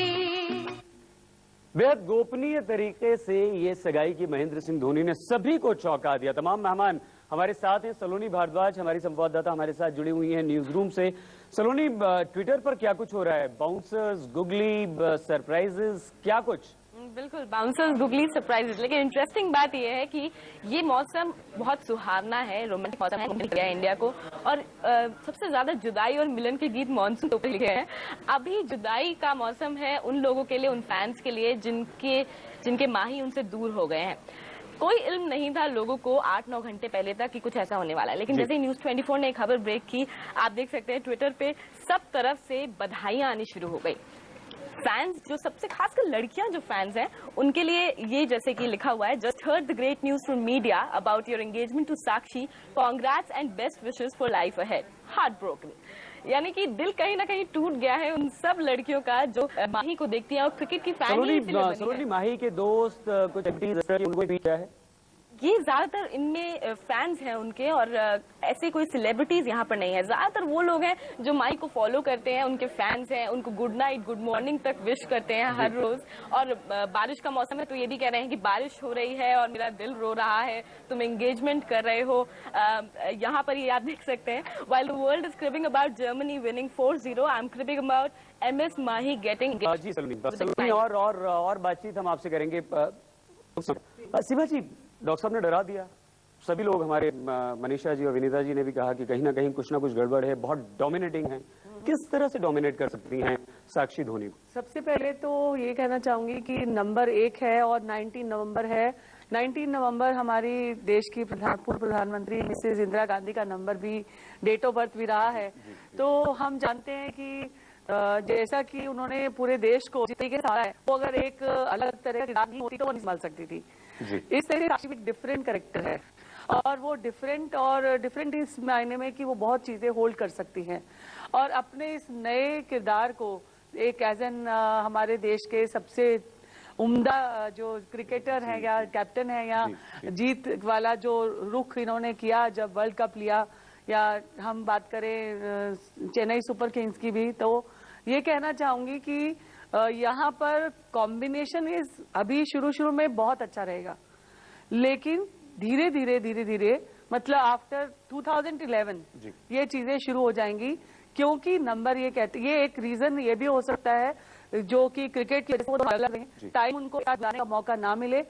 Speaker 1: बेहद गोपनीय तरीके से ये सगाई की महेंद्र सिंह धोनी ने सभी को चौंका दिया। तमाम मेहमान हमारे साथ हैं। सलोनी भारद्वाज हमारी संवाददाता हमारे साथ जुड़ी हुई हैं न्यूज रूम से। सलोनी, ट्विटर पर क्या कुछ हो रहा है? बाउंसर्स, गुगली, सरप्राइजेस, क्या कुछ?
Speaker 18: बिल्कुल, बाउंसर्स, गुगली, सरप्राइजेस। लेकिन इंटरेस्टिंग बात यह है कि ये मौसम बहुत सुहावना है, रोमांटिक मौसम है, मिल गया इंडिया को। और सबसे ज्यादा जुदाई और मिलन के गीत मानसून तो लिखे हैं। अभी जुदाई का मौसम है उन लोगों के लिए, उन फैंस के लिए जिनके माही उनसे दूर हो गए हैं। कोई इल्म नहीं था लोगों को 8-9 घंटे पहले तक कि कुछ ऐसा होने वाला है, लेकिन जैसे ही न्यूज 24 ने एक खबर ब्रेक की, आप देख सकते हैं ट्विटर पे सब तरफ से बधाइयां आनी शुरू हो गई। फैंस जो सबसे खासकर लड़कियां जो फैंस हैं उनके लिए ये जैसे कि लिखा हुआ है, just heard the great news from media about your engagement to Sakshi, congrats and best wishes for life ahead, heart broken. यानी कि दिल कहीं ना कहीं टूट गया है उन सब लड़कियों का जो माही को देखती हैं और क्रिकेट की फैन ही
Speaker 1: सलोनी, माही के दोस्त कुछ उनको भी क्या है?
Speaker 18: ये ज्यादातर इनमें फैंस हैं उनके, और ऐसे कोई सेलिब्रिटीज यहाँ पर नहीं है। ज्यादातर वो लोग हैं जो माई को फॉलो करते हैं, उनके फैंस हैं, उनको गुड नाइट, गुड मॉर्निंग तक विश करते हैं हर रोज। और बारिश का मौसम है तो ये भी कह रहे हैं कि बारिश हो रही है और मेरा दिल रो रहा है, तुम एंगेजमेंट कर रहे हो। यहाँ पर ये आप देख सकते हैं, while the world is cribbing about Germany winning 4-0, I am cribbing about MS Mahi getting.
Speaker 1: जी सलोनी, और बातचीत हम आपसे करेंगे। सीमा जी, डॉक्टर साहब ने डरा दिया, सभी लोग, हमारे मनीषा जी और विनीता जी ने भी कहा कि कहीं ना कहीं कुछ ना कुछ गड़बड़ है, बहुत डोमिनेटिंग है। किस तरह से डोमिनेट कर सकती हैं साक्षी धोनी को?
Speaker 8: सबसे पहले तो ये कहना चाहूंगी कि नंबर 1 है और 19 नवंबर है। 19 नवंबर हमारी देश की पूर्व प्रधानमंत्री मिसेज इंदिरा गांधी का नंबर भी, डेट ऑफ बर्थ भी रहा है। तो हम जानते हैं कि जैसा कि उन्होंने पूरे देश को जिस तरीके से संभाला है, वो अगर एक अलग तरह की नहीं होती तो वो नहीं संभाल सकती थी। इस तरह से एक डिफरेंट कैरेक्टर है, और वो डिफरेंट इस मायने में कि वो बहुत चीजें होल्ड कर सकती हैं, और अपने इस नए किरदार को एक एज एन हमारे देश के सबसे उम्दा जो क्रिकेटर है या कैप्टन है या जीत वाला जो रुख इन्होंने किया जब वर्ल्ड कप लिया, या हम बात करें चेन्नई सुपर किंग्स की भी, तो ये कहना चाहूंगी कि यहाँ पर कॉम्बिनेशन इज अभी शुरू में बहुत अच्छा रहेगा, लेकिन धीरे धीरे मतलब आफ्टर 2011 ये चीजें शुरू हो जाएंगी, क्योंकि नंबर ये कहते, ये एक रीजन ये भी हो सकता है जो कि क्रिकेट की वजह से टाइम उनको जाने का मौका ना मिले।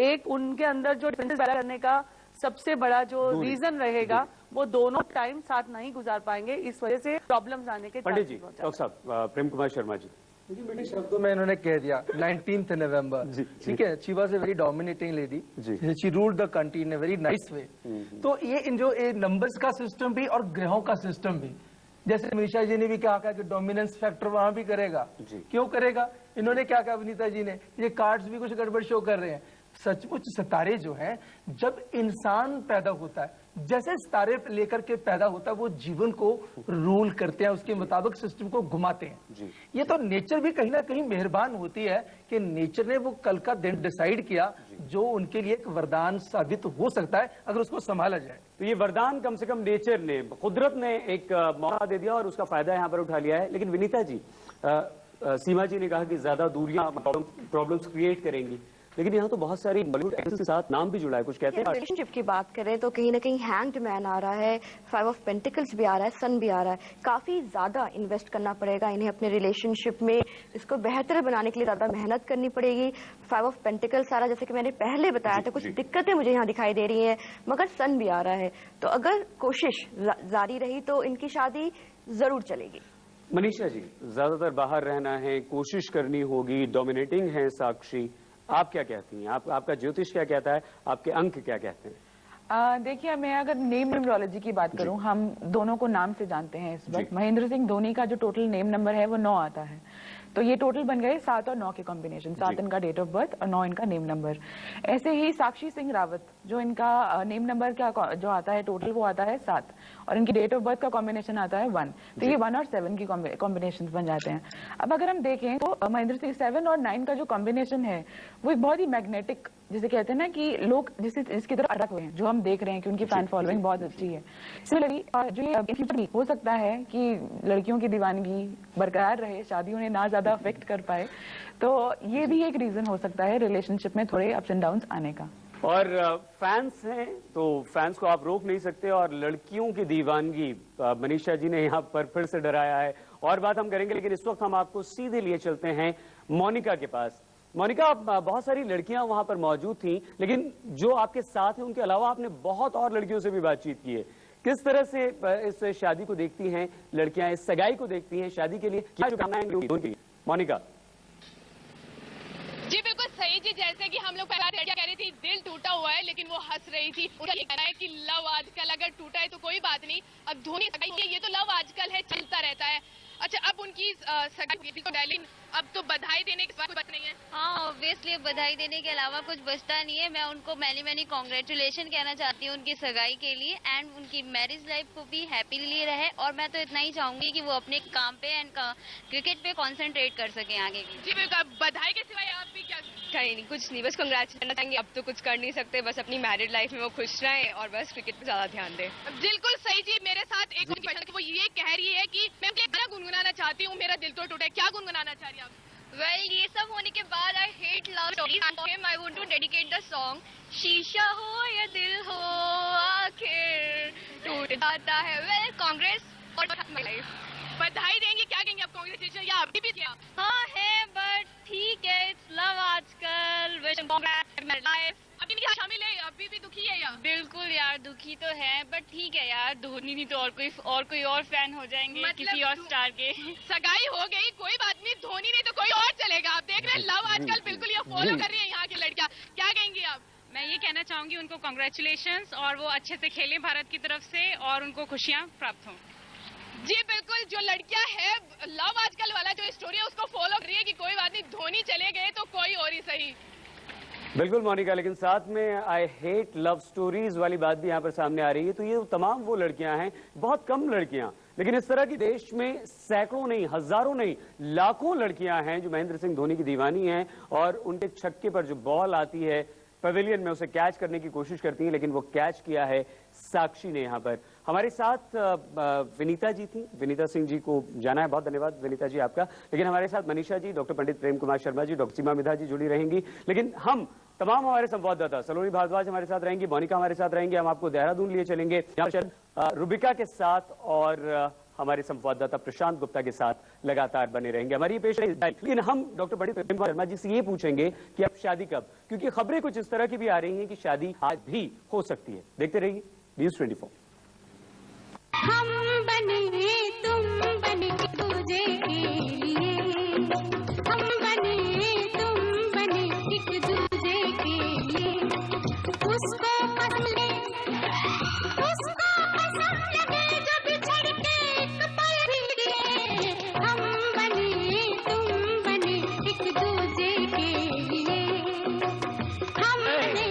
Speaker 8: एक उनके अंदर जो डिफरेंसेस पैदा करने का सबसे बड़ा जो रीजन रहेगा वो दोनों टाइम साथ नहीं गुजार पाएंगे, इस वजह से प्रॉब्लम्स आने के।
Speaker 1: पंडित जी, डॉक्टर साहब, प्रेम कुमार शर्मा जी,
Speaker 7: मेरे शब्दों में इन्होंने कह दिया 19th नवंबर, ठीक है। She was a very dominating lady, she ruled the country in a very nice way. तो ये इन जो नंबर्स का सिस्टम भी और ग्रहों का सिस्टम भी, जैसे मनीषा जी ने भी कहा कि डोमिनेंस फैक्टर वहां भी करेगा। क्यों करेगा? इन्होंने क्या कहा विनीता जी ने, ये कार्ड्स भी कुछ गड़बड़ शो कर रहे हैं। सचमुच सितारे जो हैं, जब इंसान पैदा होता है, जैसे सितारे लेकर के पैदा होता है, वो जीवन को रूल करते हैं, उसके मुताबिक सिस्टम को घुमाते हैं। ये तो नेचर भी कहीं ना कहीं मेहरबान होती है कि नेचर ने वो कल का दिन डिसाइड किया जो उनके लिए एक वरदान साबित हो सकता है अगर उसको संभाला जाए।
Speaker 1: तो ये वरदान कम से कम नेचर ने, कुदरत ने एक मौका दे दिया और उसका फायदा यहाँ पर उठा लिया है। लेकिन विनीता जी, सीमा जी ने कहा कि ज्यादा दूरियां प्रॉब्लम्स क्रिएट करेंगी, लेकिन यहाँ तो बहुत सारी बॉलीवुड एक्ट्रेस के साथ नाम भी जुड़ा है, कुछ कहते हैं।
Speaker 16: रिलेशनशिप की बात करें तो कहीं ना कहीं हैंग्ड मैन आ रहा है, 5 ऑफ पेंटिकल्स भी आ रहा है, सन भी आ रहा है। काफी ज्यादा इन्वेस्ट करना पड़ेगा इन्हें अपने रिलेशनशिप में, इसको बेहतर बनाने के लिए ज्यादा मेहनत करनी पड़ेगी। 5 ऑफ पेंटिकल्स आ रहा है, जैसे कि मैंने पहले बताया था, कुछ दिक्कतें मुझे यहाँ दिखाई दे रही है, मगर सन भी आ रहा है। तो अगर कोशिश जारी रही तो इनकी शादी जरूर चलेगी।
Speaker 1: मनीषा जी, ज्यादातर बाहर रहना है, कोशिश करनी होगी, डोमिनेटिंग है साक्षी, आप क्या कहती हैं? आपका ज्योतिष क्या कहता है, आपके अंक क्या कहते हैं?
Speaker 17: देखिए, मैं अगर नेम न्यूमरोलॉजी की बात करूं, हम दोनों को नाम से जानते हैं इस वक्त। महेंद्र सिंह धोनी का जो टोटल नेम नंबर है वो 9 आता है, तो ये टोटल बन गए 7 और 9 के कॉम्बिनेशन। 7 इनका डेट ऑफ बर्थ और 9 इनका नेम नंबर। ऐसे ही साक्षी सिंह रावत, जो इनका नेम नंबर क्या जो आता है टोटल, वो आता है 7 और इनकी डेट ऑफ बर्थ का कॉम्बिनेशन आता है 1। तो ये 1 और 7 की कॉम्बिनेशन बन जाते हैं। अब अगर हम देखें तो महेंद्र सिंह 7 और 9 का जो कॉम्बिनेशन है वो एक बहुत ही मैग्नेटिक, जिसे कहते हैं ना कि लोग इसकी तरफ अटक हुए हैं, जो हम देख रहे हैं कि उनकी फैन फॉलोइंग बहुत अच्छी है। सिमिलरली जो ये हो सकता है कि लड़कियों की दीवानगी बरकरार रहे, शादी उन्हें ना ज्यादा अफेक्ट कर पाए, तो ये भी एक रीजन हो सकता है रिलेशनशिप में थोड़े अप्स एंड डाउन्स आने का।
Speaker 1: और फैंस हैं तो फैंस को आप रोक नहीं सकते, और लड़कियों की दीवानगी मनीषा जी ने यहाँ पर फिर से डराया है, और बात हम करेंगे। लेकिन इस वक्त हम आपको सीधे लिए चलते हैं मोनिका के पास। मोनिका, बहुत सारी लड़कियां वहां पर मौजूद थी, लेकिन जो आपके साथ हैं उनके अलावा आपने बहुत और लड़कियों से भी बातचीत की है। किस तरह से इस शादी को देखती हैं लड़कियां, इस सगाई को देखती हैं, शादी के लिए क्या शुभकामनाएं? मोनिका
Speaker 9: जी बिल्कुल सही जी, जैसे कि हम लोग पहले कह रही थी दिल टूटा हुआ है, लेकिन वो हंस रही थी। उनका ये कहना है कि लव आजकल अगर टूटा है तो कोई बात नहीं, अब धोनी सगाई, ये तो लव आजकल है, चलता रहता है। अच्छा, अब उनकी सगाई तो डार्लिंग, अब तो बधाई देने के बाद कुछ बच नहीं है।
Speaker 10: हाँ, ऑब्वियसली बधाई देने के अलावा कुछ बचता नहीं है। मैं उनको मैनी कॉन्ग्रेचुलेशन कहना चाहती हूँ उनकी सगाई के लिए, एंड उनकी मैरिज लाइफ को भी हैप्पीली रहे। और मैं तो इतना ही चाहूंगी कि वो अपने काम पे एंड क्रिकेट पे कंसंट्रेट कर सकें आगे की।
Speaker 9: जी बिल्कुल, बधाई के सिवाय आप भी क्या?
Speaker 19: कहीं नहीं, कुछ नहीं, बस कंग्रेचुलेट करना चाहेंगे। अब तो कुछ कर नहीं सकते, बस अपनी मैरिड लाइफ में वो खुश रहें और बस क्रिकेट पे ज्यादा ध्यान दें।
Speaker 9: बिल्कुल सही जी, मेरे साथ एक वो ये कह रही है कि मैं गाना गुनगुनाना चाहती हूँ, मेरा दिल तो टूटे। क्या गुनगुनाना चाह रही है आप?
Speaker 10: Well, ये सब होने के बाद I hate love story and for him I want to dedicate the song शीशा हो या दिल हो आखिर टूट जाता है। वेल, कांग्रेस और माय लाइफ।
Speaker 9: बधाई देंगे, क्या कहेंगे आप? कांग्रेचुलेशन या अभी भी किया?
Speaker 10: हाँ है, बट ठीक है, इट्स लव आजकल। Wish Congress my life.
Speaker 9: अभी भी शामिल है, अभी भी दुखी है यार?
Speaker 19: बिल्कुल यार, दुखी तो है, बट ठीक है यार, धोनी नहीं तो और कोई और फैन हो जाएंगे, मतलब किसी और स्टार के।
Speaker 9: सगाई हो गई, कोई बात नहीं, धोनी नहीं तो कोई और चलेगा। आप देख रहे हैं लव आजकल बिल्कुल ये फॉलो कर रही है यहाँ की लड़कियां। क्या कहेंगे आप?
Speaker 11: मैं ये कहना चाहूंगी उनको कांग्रेचुलेशंस, और वो अच्छे से खेलें भारत की तरफ से, और उनको खुशियां प्राप्त हों।
Speaker 9: जी बिल्कुल, जो लड़कियां है लव आजकल वाला जो स्टोरी है उसको फॉलो कर रही है कि कोई बात नहीं, धोनी चले गए तो कोई और ही सही।
Speaker 1: बिल्कुल मोनिका, लेकिन साथ में आई हेट लव स्टोरीज वाली बात भी यहाँ पर सामने आ रही है। तो ये तमाम वो लड़कियां हैं, बहुत कम लड़कियां लेकिन इस तरह की देश में सैकड़ों नहीं, हजारों नहीं, लाखों लड़कियां हैं जो महेंद्र सिंह धोनी की दीवानी हैं और उनके छक्के पर जो बॉल आती है पवेलियन में उसे कैच करने की कोशिश करती हैं, लेकिन वो कैच किया है साक्षी ने। यहाँ पर हमारे साथ विनीता जी थी, विनीता सिंह जी को जाना है, बहुत धन्यवाद विनीता जी आपका। लेकिन हमारे साथ मनीषा जी, डॉक्टर पंडित प्रेम कुमार शर्मा जी, डॉक्टर सीमा मिधा जी जुड़ी रहेंगी। लेकिन हम तमाम हमारे संवाददाता, सलोनी भारद्वाज हमारे साथ रहेंगी, मोनिका हमारे साथ रहेंगे, हम आपको देहरादून लिए चलेंगे रुबिका के साथ, और हमारे संवाददाता प्रशांत गुप्ता के साथ लगातार बने रहेंगे। हमारी पेश है, लेकिन हम डॉक्टर पंडित प्रेम कुमार शर्मा जी से ये पूछेंगे कि अब शादी कब, क्योंकि खबरें कुछ इस तरह की भी आ रही हैं कि शादी आज भी हो सकती है। देखते रहिए News24।
Speaker 4: हम बने तुम बने दूजे के लिए, हम बने तुम बने एक दूजे के लिए, उसको पसंद लगे जब बिछड़ के एक पल भी लिए, हम बने तुम बने एक दूजे के लिए, हम बने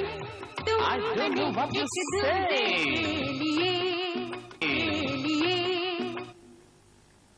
Speaker 4: तुम बने एक दूजे के लिए।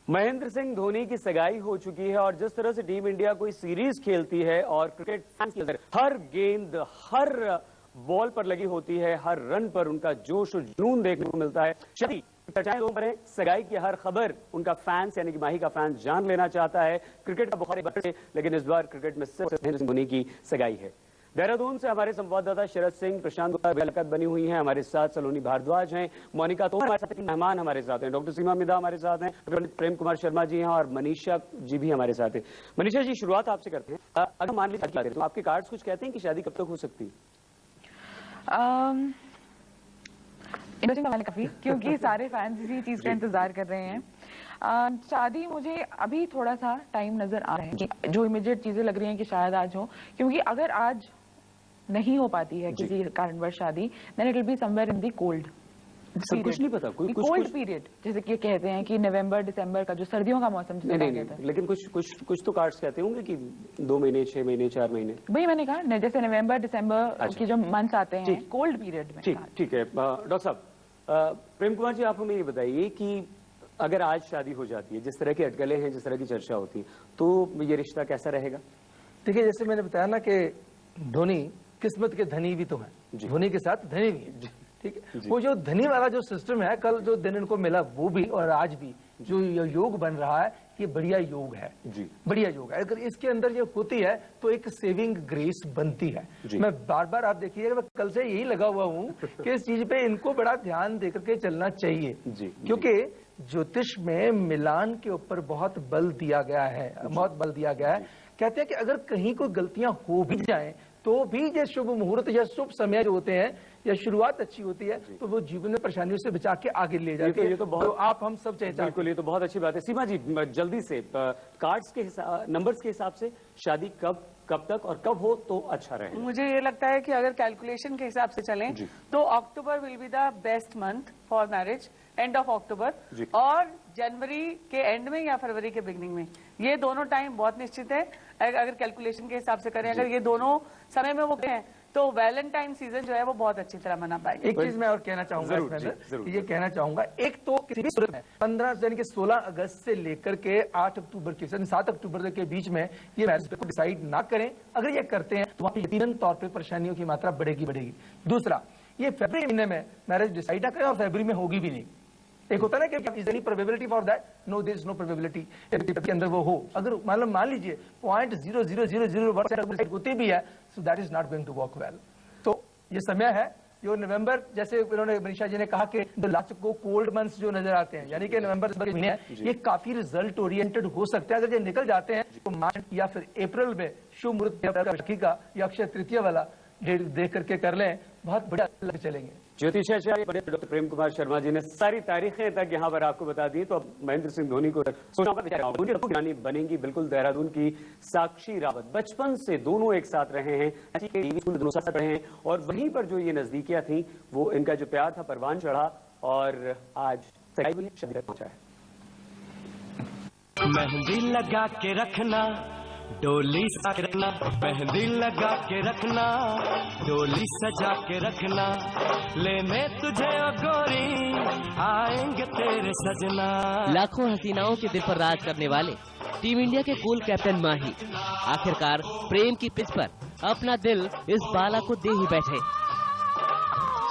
Speaker 1: महेंद्र सिंह धोनी की सगाई हो चुकी है और जिस तरह से टीम इंडिया कोई सीरीज खेलती है और क्रिकेट फैंस की नजर हर गेंद, हर बॉल पर लगी होती है, हर रन पर उनका जोश और जुनून देखने को मिलता है। शादी चर्चाएं लोगों पर है, सगाई की हर खबर उनका फैंस यानी कि माही का फैंस जान लेना चाहता है। क्रिकेट का बहुत बड़े, लेकिन इस बार क्रिकेट में सिर्फ महेंद्र सिंह धोनी की सगाई है। देहरादून से हमारे संवाददाता शरद सिंह, प्रशांत गुप्ता मुलाकात बनी हुई है। हमारे साथ सलोनी भारद्वाज हैं, मोनिका तो हमारे साथ, मेहमान हमारे साथ हैं, डॉक्टर सीमा मिधा हमारे साथ हैं, प्रेम कुमार शर्मा जी हैं और मनीषा जी भी हमारे साथ हैं। मनीषा जी, शुरुआत आपसे करते हैं। अगर मान लीजिए तो आपके कार्ड्स कुछ कहते हैं कि शादी कब तक हो सकती है?
Speaker 17: इंटरेस्टिंग सवाल है काफी, क्योंकि सारे फैंस इसी चीज का इंतजार कर रहे हैं। शादी मुझे अभी थोड़ा सा टाइम नजर आ रहा है कि जो इमीडिएट चीजें लग रही हैं कि शायद आज हो, क्योंकि अगर आज नहीं हो पाती है किसी कारणवश शादी, then it will be somewhere in the cold
Speaker 1: कुछ नहीं पता, कोई
Speaker 17: कोल्ड पीरियड, जैसे कि कहते हैं कि नवंबर दिसंबर का जो सर्दियों का मौसम
Speaker 1: नहीं, लेकिन कुछ तो कार्ड्स कहते होंगे कि 2 महीने, 6 महीने, 4 महीने।
Speaker 17: वही मैंने कहा, जैसे नवंबर दिसंबर के जो मंथ्स आते हैं कोल्ड पीरियड में।
Speaker 1: ठीक है डॉक्टर साहब, प्रेम कुमार जी, आप हमें ये बताइए कि अगर आज शादी हो जाती है, जिस तरह की अटकलें हैं, जिस तरह की चर्चा होती है, तो ये रिश्ता कैसा रहेगा?
Speaker 7: देखिए, जैसे मैंने बताया ना कि धोनी किस्मत के धनी भी तो हैं, धोनी के साथ धनी भी है, ठीक है। वो जो धनी वाला जो सिस्टम है, कल जो दिन इनको मिला वो भी और आज भी जो योग बन रहा है, ये बढ़िया योग है जी, बढ़िया योग है। अगर इसके अंदर ये होती है तो एक सेविंग ग्रेस बनती है। मैं बार बार, आप देखिए, मैं कल से यही लगा हुआ हूँ कि इस चीज पे इनको बड़ा ध्यान देकर के चलना चाहिए जी, क्योंकि ज्योतिष में मिलान के ऊपर बहुत बल दिया गया है, बहुत बल दिया गया है। कहते हैं कि अगर कहीं कोई गलतियां हो भी जाएं तो भी ये शुभ मुहूर्त या शुभ समय जो होते हैं या शुरुआत अच्छी होती है तो वो जीवन में परेशानियों से बचा के आगे ले जाते हैं।
Speaker 1: ये तो बहुत,
Speaker 7: तो आप हम सब चाहते हैं।
Speaker 1: बिल्कुल, ये तो बहुत अच्छी बात है। सीमा जी, जल्दी से कार्ड्स के नंबर्स के हिसाब से शादी कब तक और कब हो तो अच्छा रहेगा?
Speaker 8: मुझे ये लगता है कि अगर कैलकुलेशन के हिसाब से चलें तो October will be the best month for marriage, end of October, और जनवरी के एंड में या फरवरी के बिगनिंग में, ये दोनों टाइम बहुत निश्चित है। अगर कैलकुलेशन के हिसाब से करें, अगर ये दोनों समय में वो हैं तो वैलेंटाइन सीजन जो है वो बहुत अच्छी तरह मना पाएंगे।
Speaker 7: एक चीज मैं और कहना चाहूंगा, ये कहना चाहूंगा, एक तो किसी भी सूरत में 15 यानी कि 16 अगस्त से लेकर के 8 अक्टूबर के 7 अक्टूबर के बीच में ये मैरिज को डिसाइड ना करें। अगर ये करते हैं तो वहाँ यकीनन तौर पर परेशानियों की मात्रा बढ़ेगी। दूसरा, ये फरवरी महीने में मैरिज डिसाइड ना करें और फरवरी में होगी भी नहीं। एक होता है ना कि is any probability for that? No, there is no probability के अंदर वो हो। अगर मान लीजिए 0.0001% होती भी है, so that is not going to work well. तो ये समय है जो नवंबर, जैसे उन्होंने मनीषा जी ने कहा कि लास्ट को कोल्ड मंथ्स जो नजर आते हैं, यानी कि नवंबर के महीने ये काफी रिजल्ट ओरिएंटेड हो सकते हैं। अगर ये निकल जाते हैं तो मार्च या फिर अप्रैल में शुभ मुहूर्त का या अक्षय तृतीय वाला डेट देख करके कर लें, बहुत बढ़िया लग चलेंगे।
Speaker 1: ज्योतिषाचार्य पंडित डॉक्टर प्रेम कुमार शर्मा जी ने सारी तारीखें तक यहाँ पर आपको बता दी। तो अब महेंद्र सिंह धोनी को सोचना बनेंगी बिल्कुल देहरादून की साक्षी रावत। बचपन से दोनों एक साथ रहे हैं, दोनों साथ रहे हैं, और वहीं पर जो ये नजदीकियां थी, वो इनका जो प्यार था परवान चढ़ा और आज शादी तक पहुंचा है।
Speaker 5: मेहंदी लगा के रखना, डोली सजा के रखना, मेहंदी लगा के रखना, डोली सजा के रखना, लेने तुझे ओ गोरी आएंगे तेरे सजना।
Speaker 14: लाखों हसीनाओं के दिल पर राज करने वाले टीम इंडिया के कूल कैप्टन माही आखिरकार प्रेम की पिच पर अपना दिल इस बाला को दे ही बैठे।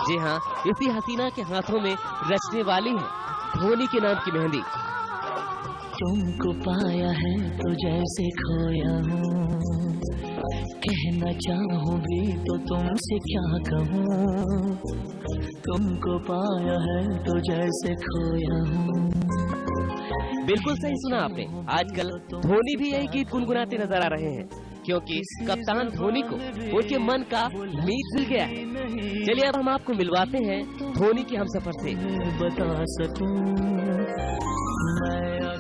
Speaker 14: जी हाँ, इसी हसीना के हाथों में रचने वाली है धोनी के नाम की मेहंदी।
Speaker 20: तुमको पाया है तो जैसे खोया हूँ, कहना चाहूँ भी तो तुमसे क्या कहूँ। तुमको पाया है तो जैसे खोया हूँ।
Speaker 14: बिल्कुल सही सुना आपने। आजकल धोनी भी यही गीत गुनगुनाते नजर आ रहे हैं, क्योंकि कप्तान धोनी को उनके मन का मीत मिल गया है। चलिए अब हम आपको मिलवाते हैं धोनी के हमसफर से।
Speaker 20: बता सकूं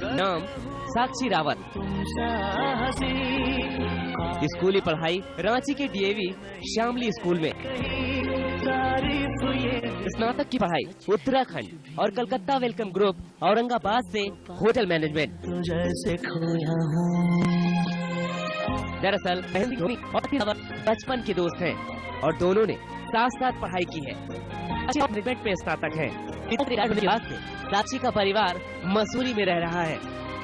Speaker 14: नाम साक्षी रावत, स्कूली पढ़ाई रांची के डीएवी शामली स्कूल में, स्नातक की पढ़ाई उत्तराखंड और कलकत्ता वेलकम ग्रुप औरंगाबाद से होटल मैनेजमेंट। दरअसल मेहंदी धोनी और बचपन के दोस्त हैं और दोनों ने साथ साथ पढ़ाई की है। मैनेजमेंट में स्नातक है। साक्षी का परिवार मसूरी में रह रहा है।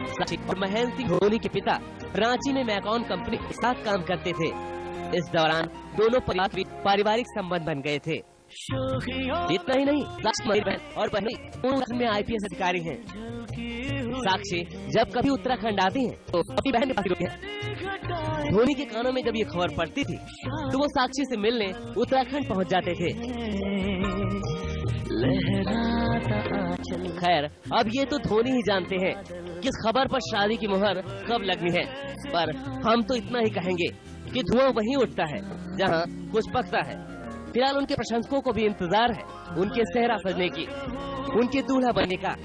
Speaker 14: साक्षी और महेंद्र सिंह धोनी के पिता रांची में मैकॉन कंपनी के साथ काम करते थे। इस दौरान दोनों पारिवारिक संबंध बन गए थे। इतना ही नहीं, साक्षी बहन और बहनी में आईपीएस अधिकारी हैं। साक्षी जब कभी उत्तराखंड आती हैं तो अपनी बहन के पास होती हैं। धोनी के कानों में जब ये खबर पड़ती थी तो वो साक्षी से मिलने उत्तराखंड पहुंच जाते थे। खैर, अब ये तो धोनी ही जानते हैं किस खबर पर शादी की मुहर कब लगनी है, पर हम तो इतना ही कहेंगे कि धुआं वहीं उठता है जहां कुछ पकता है। फिलहाल उनके प्रशंसकों को भी इंतजार है उनके सेहरा सजने की, उनके दूल्हा बनने का।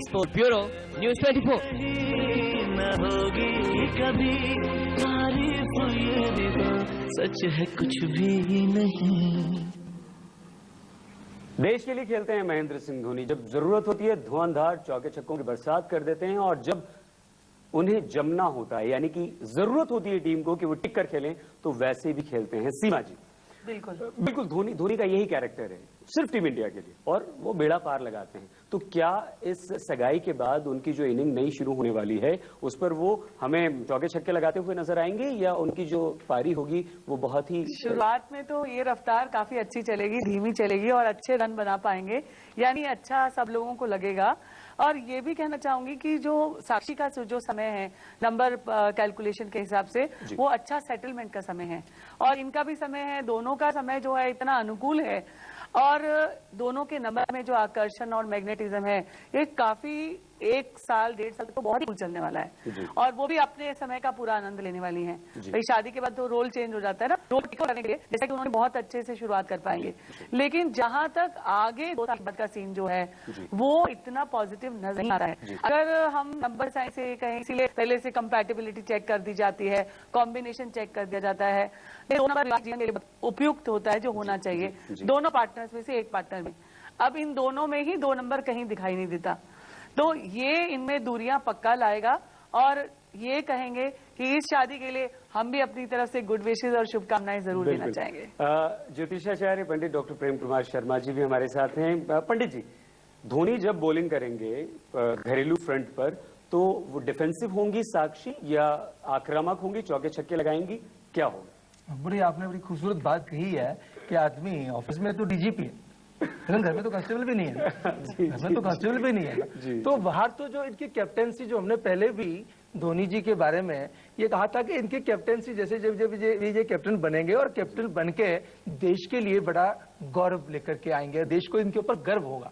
Speaker 14: Sport bureau, news 24।
Speaker 20: न होगी कभी तारीफ, ये भी तो सच है कुछ भी नहीं।
Speaker 1: देश के लिए खेलते हैं महेंद्र सिंह धोनी। जब जरूरत होती है धुआंधार चौके छक्कों की बरसात कर देते हैं, और जब उन्हें जमना होता है यानी कि जरूरत होती है टीम को कि वो टिक कर खेलें, तो वैसे भी खेलते हैं। सीमा जी, बिल्कुल धोनी का यही कैरेक्टर है सिर्फ टीम इंडिया के लिए, और वो बेड़ा पार लगाते हैं। तो क्या इस सगाई के बाद उनकी जो इनिंग नई शुरू होने वाली है उस पर वो हमें चौके छक्के लगाते हुए नजर आएंगे, या उनकी जो पारी होगी वो बहुत ही
Speaker 8: शुरुआत में तो ये रफ्तार काफी अच्छी चलेगी, धीमी चलेगी और अच्छे रन बना पाएंगे, यानी अच्छा सब लोगों को लगेगा। और ये भी कहना चाहूंगी कि जो साक्षी का जो समय है नंबर कैलकुलेशन के हिसाब से, वो अच्छा सेटलमेंट का समय है, और इनका भी समय है, दोनों का समय जो है इतना अनुकूल है, और दोनों के नंबर में जो आकर्षण और मैग्नेटिज्म है ये काफी 1 साल 1.5 साल तो बहुत ही चलने वाला है, और वो भी अपने समय का पूरा आनंद लेने वाली हैं। भाई शादी के बाद तो रोल चेंज हो जाता है ना, रोल करने के लिए जैसे कि उन्होंने बहुत अच्छे से शुरुआत कर पाएंगे, लेकिन जहां तक आगे 2 साल बाद का सीन जो है वो इतना पॉजिटिव नजर नहीं आ रहा है। अगर हम नंबर साइंस से कहें, इसीलिए पहले से कंपैटिबिलिटी चेक कर दी जाती है, कॉम्बिनेशन चेक कर दिया जाता है, 2 नंबर जीवन के लिए उपयुक्त होता है जो होना चाहिए दोनों पार्टनर्स में से एक पार्टनर में। अब इन दोनों में ही 2 नंबर कहीं दिखाई नहीं देता, तो ये इनमें दूरियां पक्का लाएगा, और ये कहेंगे कि इस शादी के लिए हम भी अपनी तरफ से गुड विशेस और शुभकामनाएं जरूर देना चाहेंगे।
Speaker 1: ज्योतिषाचार्य पंडित डॉक्टर प्रेम कुमार शर्मा जी भी हमारे साथ हैं। पंडित जी, धोनी जब बॉलिंग करेंगे घरेलू फ्रंट पर, तो वो डिफेंसिव होंगी साक्षी या आक्रामक होंगी, चौके छक्के लगाएंगी, क्या होगा?
Speaker 7: आपने बड़ी खूबसूरत बात कही है कि आदमी ऑफिस में तो डीजीपी है, लेकिन घर में तो कांस्टेबल भी नहीं है, घर में तो कांस्टेबल भी नहीं है। तो बाहर तो जो इनकी कैप्टेंसी, जो हमने पहले भी धोनी जी के बारे में ये कहा था कि इनकी कैप्टेंसी जैसे जब ये कैप्टन बनेंगे और कैप्टन बनके देश के लिए बड़ा गौरव लेकर के आएंगे, देश को इनके ऊपर गर्व होगा।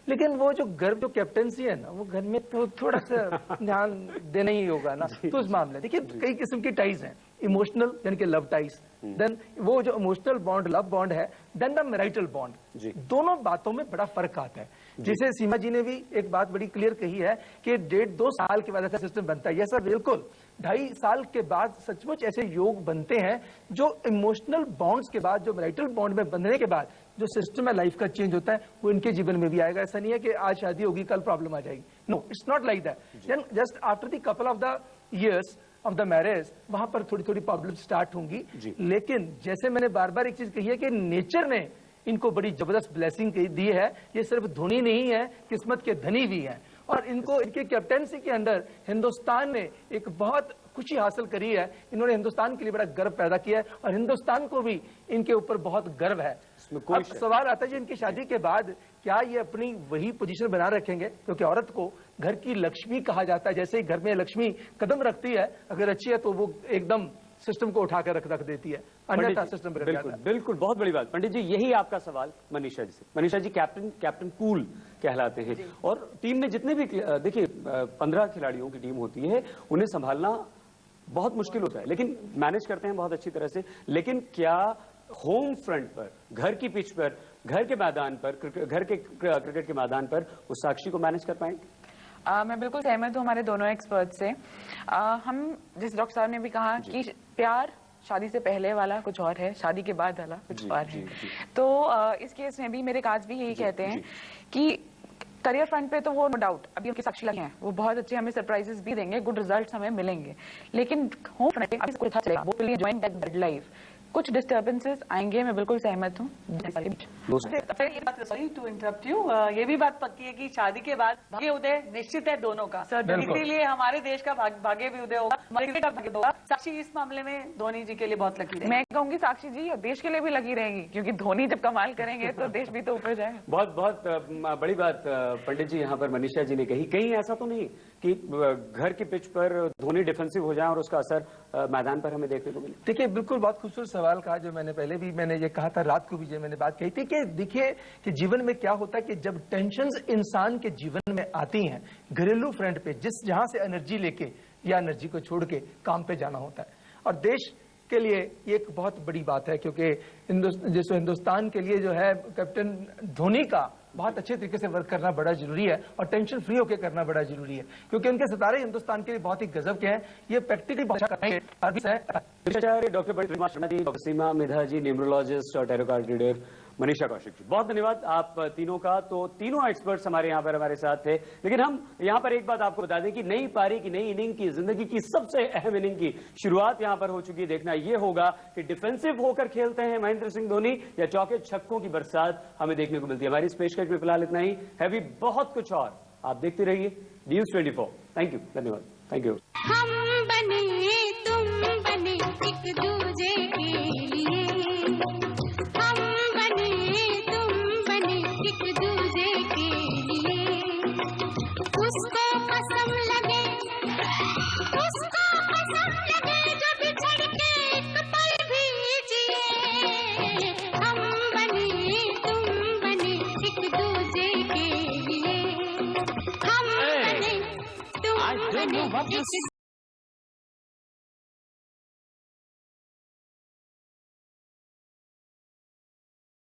Speaker 7: लेकिन वो जो गर्व, जो कैप्टेंसी है ना, वो घर में तो थोड़ा सा ध्यान देना ही होगा ना। तो उस मामले देखिए कई किस्म की टाइज हैं, इमोशनल यानी कि लव टाइज, देन वो जो इमोशनल बॉन्ड लव बॉन्ड है, देन द मैरिटल बॉन्ड। दोनों बातों में बड़ा फर्क आता है। जैसे सीमा जी ने भी एक बात बड़ी क्लियर कही है कि 1.5-2 साल के बाद ऐसा सिस्टम बनता है। यस सर, बिल्कुल 2.5 साल के बाद सचमुच ऐसे योग बनते हैं जो इमोशनल बॉन्ड्स के बाद, जो मैरिटल बॉन्ड में बंधने के बाद जो सिस्टम है लाइफ का चेंज होता है, वो इनके जीवन में भी आएगा। ऐसा नहीं है कि आज शादी होगी कल प्रॉब्लम आ जाएगी। No, it's not like that. Then just after the couple of the years, of the marriage वहां पर थोड़ी थोड़ी प्रॉब्लम स्टार्ट होंगी। लेकिन जैसे मैंने बार बार एक चीज कही है कि नेचर ने इनको बड़ी जबरदस्त ब्लेसिंग दी है। ये सिर्फ धोनी नहीं है, किस्मत के धनी भी हैं, और इनको इनके कैप्टेंसी के अंदर हिंदुस्तान ने एक बहुत खुशी हासिल करी है। इन्होंने हिंदुस्तान के लिए बड़ा गर्व पैदा किया है और हिंदुस्तान को भी इनके ऊपर बहुत गर्व है। अब सवाल आता है जी, इनकी शादी के बाद क्या ये अपनी वही पोजीशन बना रखेंगे? क्योंकि औरत को घर की लक्ष्मी कहा जाता है। जैसे ही घर में लक्ष्मी कदम रखती है, अगर अच्छी है तो वो एकदम सिस्टम को उठाकर रख देती है, अन्यथा सिस्टम पर
Speaker 1: बिल्कुल बिल्कुल बहुत बड़ी बात। पंडित जी, यही आपका सवाल मनीषा जी से। मनीषा जी कैप्टन कूल कहलाते हैं, और टीम में जितने भी देखिए 15 खिलाड़ियों की टीम होती है, उन्हें संभालना बहुत मुश्किल होता है, लेकिन मैनेज करते हैं बहुत अच्छी तरह से। लेकिन क्या होम फ्रंट पर, घर की पिच पर, घर के मैदान पर, घर के क्रिकेट के मैदान पर उस साक्षी को मैनेज कर पाएंगे?
Speaker 17: मैं बिल्कुल सहमत हूँ हमारे दोनों एक्सपर्ट से। हम जिस डॉक्टर साहब ने भी कहा कि प्यार शादी से पहले वाला कुछ और है, शादी के बाद वाला कुछ और है। तो इस केस में भी मेरे काज भी यही कहते हैं कि करियर फ्रंट पे तो वो नो डाउट अभी उनकी साक्षी लगे हैं, वो बहुत अच्छे हमें सरप्राइजेस भी देंगे, गुड रिजल्ट्स हमें मिलेंगे। लेकिन होम फ्रंट पे अभी कुछ अच्छा चलेगा, वो विल एंजॉय दैट लाइफ। कुछ डिस्टर्बेंसेस आएंगे, मैं बिल्कुल सहमत हूँ।
Speaker 8: सॉरी टू इंटरप्ट यू, ये भी बात पक्की है कि शादी के बाद भाग्य उदय निश्चित है दोनों का, इसीलिए हमारे देश का भाग्य भी उदय होगा, हमारे का भाग्य होगा। साक्षी इस मामले में धोनी जी के लिए बहुत लकी है।
Speaker 17: मैं कहूंगी साक्षी जी देश के लिए भी लगी रहेंगी, क्योंकि धोनी जब कमाल करेंगे तो देश भी तो ऊपर जाएगा।
Speaker 1: बहुत बहुत बड़ी बात पंडित जी यहाँ पर मनीषा जी ने कही। कहीं ऐसा तो नहीं कि घर की पिच पर धोनी डिफेंसिव हो जाए और उसका असर मैदान पर हमें देखने को मिले?
Speaker 7: देखिए, बिल्कुल बहुत खूबसूरत सवाल कहा, जो मैंने पहले भी मैंने ये कहा था, रात को भी जो मैंने बात कही थी कि देखिए कि जीवन में क्या होता है कि जब टेंशन्स इंसान के जीवन में आती हैं, घरेलू फ्रंट पे जहां से एनर्जी लेके या एनर्जी को छोड़ के काम पे जाना होता है। और देश के लिए ये एक बहुत बड़ी बात है, क्योंकि जैसे हिंदुस्तान के लिए जो है कैप्टन धोनी का बहुत अच्छे तरीके से वर्क करना बड़ा जरूरी है, और टेंशन फ्री होकर करना बड़ा जरूरी है, क्योंकि उनके सितारे हिंदुस्तान के लिए बहुत ही गजब के हैं। ये practically
Speaker 1: doctor Sharma ji, doctor Seema Midha ji, numerologist और tarot card reader Manisha Kaushik ji, बहुत धन्यवाद आप तीनों का। तो तीनों एक्सपर्ट्स हमारे यहाँ पर हमारे साथ थे। लेकिन हम यहाँ पर एक बात आपको बता दें कि नई पारी की, नई इनिंग की, जिंदगी की सबसे अहम इनिंग की शुरुआत यहाँ पर हो चुकी है। देखना ये होगा कि डिफेंसिव होकर खेलते हैं महेंद्र सिंह धोनी या चौके छक्कों की बरसात हमें देखने को मिलती है। हमारी इस पेशकश में फिलहाल इतना ही है, भी बहुत कुछ और आप देखते रहिए न्यूज़ 24। थैंक यू, धन्यवाद, थैंक यू।
Speaker 4: हम बने तुम बने एक दूजे के लिए, हम बने तुम बने एक दूजे के लिए। उसको कसम लगे, उसको कसम लगे जो बिछड़ के एक पल भी जिए। हम बने तुम बने एक दूजे के लिए, हम बने तुम बने एक